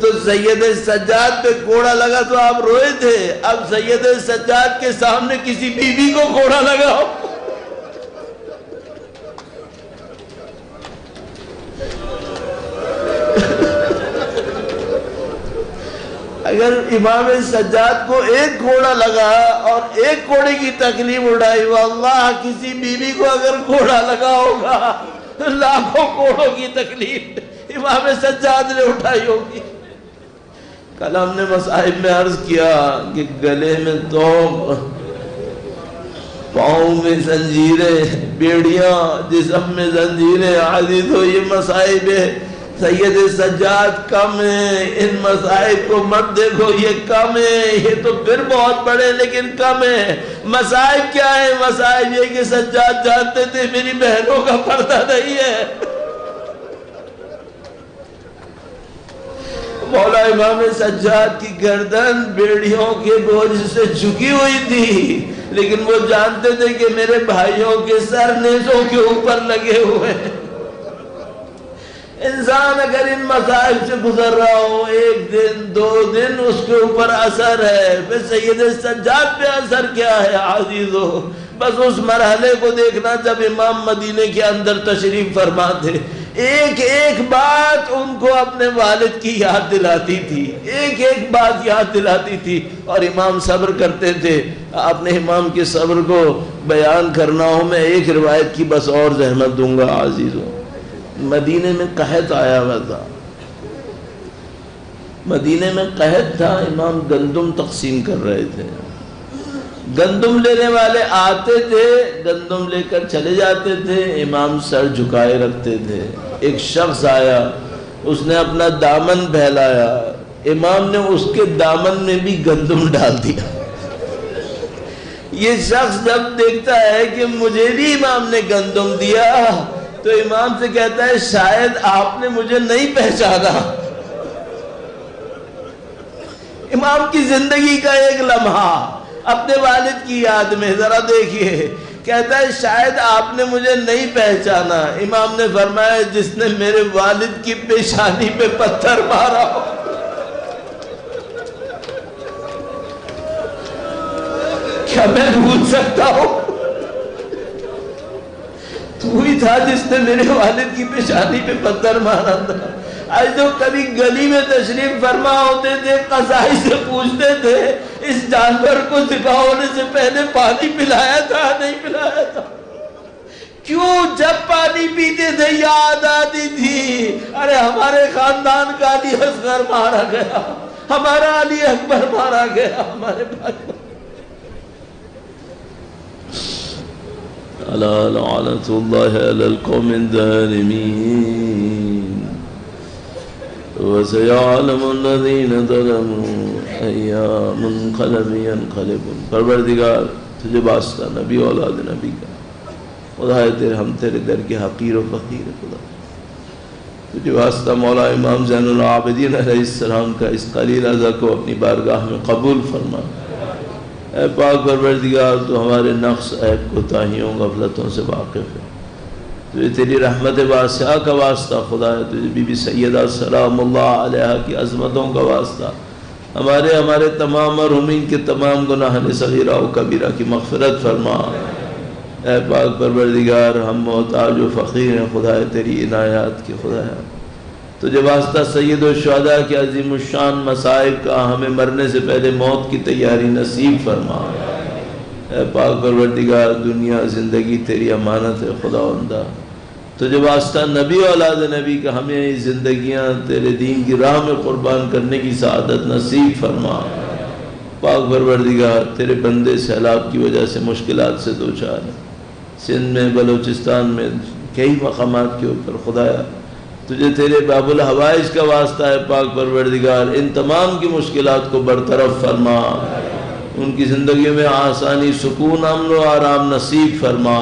تو سید سجاد پہ کوڑا لگا تو آپ روئے تھے، اب سید سجاد کے سامنے کسی بی بی کو کوڑا لگا ہو۔ اگر امام سجاد کو ایک کوڑا لگا اور ایک کوڑے کی تکلیف اٹھائی، واللہ کسی بیوی کو اگر کوڑا لگا ہوگا لاکھوں کوڑوں کی تکلیف امام سجاد نے اٹھائی ہوگی۔ کل ہم نے مصائب میں عرض کیا کہ گلے میں توق، پاؤں میں زنجیریں، بیڑیاں، جسم میں زنجیریں، عزیز ہو یہ مصائب ہے۔ سید سجاد کم ہے، ان مصائب کو مت دیکھو، یہ کم ہے، یہ تو پھر بہت بڑے لیکن کم ہے۔ مصائب کیا ہے؟ مصائب یہ کہ سجاد جانتے تھے میری بہنوں کا پردہ نہیں ہے۔ مولا امام سجاد کی گردن بیڑیوں کے بوجھ سے جھکی ہوئی تھی، لیکن وہ جانتے تھے کہ میرے بھائیوں کے سر نیزوں کے اوپر لگے ہوئے ہیں۔ انسان اگر ان مصائب سے گزر رہا ہو، ایک دن 2 دن اس کے اوپر اثر ہے، پھر سید سجاد پہ اثر کیا ہے عزیزو؟ بس اس مرحلے کو دیکھنا جب امام مدینے کے اندر تشریف فرما تھے، ایک ایک بات ان کو اپنے والد کی یاد دلاتی تھی، ایک ایک بات یاد دلاتی تھی، اور امام صبر کرتے تھے۔ آپ نے امام کے صبر کو بیان کرنا ہو، میں ایک روایت کی بس اور زحمت دوں گا عزیزو۔ مدینے میں قحط آیا ہوا تھا، مدینے میں قحط تھا، امام گندم تقسیم کر رہے تھے، گندم لینے والے آتے تھے، گندم لے کر چلے جاتے تھے، امام سر جھکائے رکھتے تھے۔ ایک شخص آیا، اس نے اپنا دامن پھیلایا، امام نے اس کے دامن میں بھی گندم ڈال دیا۔ یہ شخص جب دیکھتا ہے کہ مجھے بھی امام نے گندم دیا تو امام سے کہتا ہے شاید آپ نے مجھے نہیں پہچانا۔ امام کی زندگی کا ایک لمحہ اپنے والد کی یاد میں ذرا دیکھیے، کہتا ہے شاید آپ نے مجھے نہیں پہچانا۔ امام نے فرمایا جس نے میرے والد کی پیشانی پہ پتھر مارا ہو، کیا میں بھول سکتا ہوں؟ تو ہی تھا جس نے میرے والد کی پیشانی پہ پتھر مارا تھا۔ آج تو کبھی گلی میں تشریف فرما ہوتے تھے، قصائی سے پوچھتے تھے اس جانور کو ذبح ہونے سے پہلے پانی پلایا تھا نہیں پلایا تھا؟ کیوں جب پانی پیتے تھے یاد آتی تھی ارے ہمارے خاندان کا علی اصغر مارا گیا، ہمارا علی اکبر مارا گیا، ہمارے بھائی۔ الا لعنت اللہ علی القوم الظالمین وَسَيَعْلَمُ الَّذِينَ ظَلَمُوا أَيَّ مُنْقَلَبٍ يَنْقَلِبُونَ۔ پروردگار تجھے واسطہ نبی اولاد نبی کا، خدا ہے ہم تیرے در کے حقیر و فقیر، خدا تجھے واسطہ مولا امام زین العابدین علیہ السلام کا اس قلیل عزا کو اپنی بارگاہ میں قبول فرما۔ اے پاک پروردگار تو ہمارے نقص عیب کوتاہیوں غفلتوں سے واقف ہے، تجھے تیری رحمت واسعہ کا واسطہ خدا ہے، تجھے بی بی سیدہ سلام اللہ علیہ کی عظمتوں کا واسطہ ہمارے تمام مرحومین کے تمام گناہ صغیرہ و کبیرہ کی مغفرت فرما۔ اے پاک پروردگار ہم محتاج و فقیر ہیں، خدا ہے تیری عنایات کے، خدا ہے تجھے واسطہ سید الشہداء کے عظیم الشان مصائب کا ہمیں مرنے سے پہلے موت کی تیاری نصیب فرما۔ اے پاک پروردگار دنیا زندگی تیری امانت ہے خداوندہ، تجھے واسطہ نبی اولاد نبی کا ہمیں یہ زندگیاں تیرے دین کی راہ میں قربان کرنے کی سعادت نصیب فرما۔ پاک پروردگار تیرے بندے سیلاب کی وجہ سے مشکلات سے دوچار ہیں، سندھ میں بلوچستان میں کئی مقامات کے اوپر، خدایا تجھے تیرے باب الحوائج کا واسطہ ہے پاک پروردگار ان تمام کی مشکلات کو برطرف فرما، ان کی زندگیوں میں آسانی، سکون، امن و آرام نصیب فرما،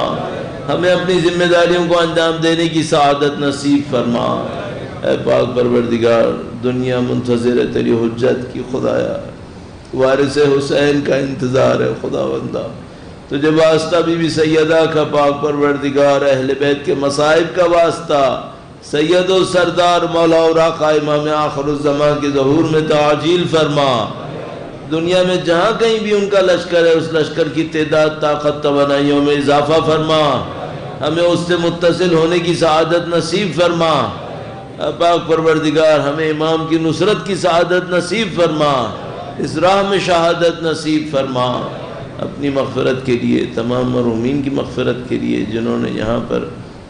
ہمیں اپنی ذمہ داریوں کو انجام دینے کی سعادت نصیب فرما۔ اے پاک پروردگار دنیا منتظر ہے تیری حجت کی، خدایا وارث حسین کا انتظار ہے خداوندہ، تجھے واسطہ بی بی سیدہ کا پاک پروردگار اہل بیت کے مصائب کا واسطہ سید و سردار مولا اور آقا امام آخر الزمان کے ظہور میں تعجیل فرما۔ دنیا میں جہاں کہیں بھی ان کا لشکر ہے اس لشکر کی تعداد طاقت توانائیوں میں اضافہ فرما، ہمیں اس سے متصل ہونے کی سعادت نصیب فرما۔ پاک پروردگار ہمیں امام کی نصرت کی سعادت نصیب فرما، اس راہ میں شہادت نصیب فرما۔ اپنی مغفرت کے لیے، تمام مرحومین کی مغفرت کے لیے، جنہوں نے یہاں پر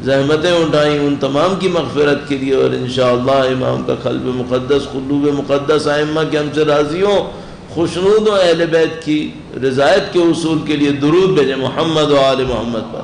زحمتیں اٹھائیں ان تمام کی مغفرت کے لیے، اور انشاءاللہ امام کا قلب مقدس، قلوب مقدس ائمہ کے ہم سے راضی ہوں، خوشنود و اہل بیت کی رضایت کے حصول کے لیے درود بھیجیں محمد و آل محمد پر۔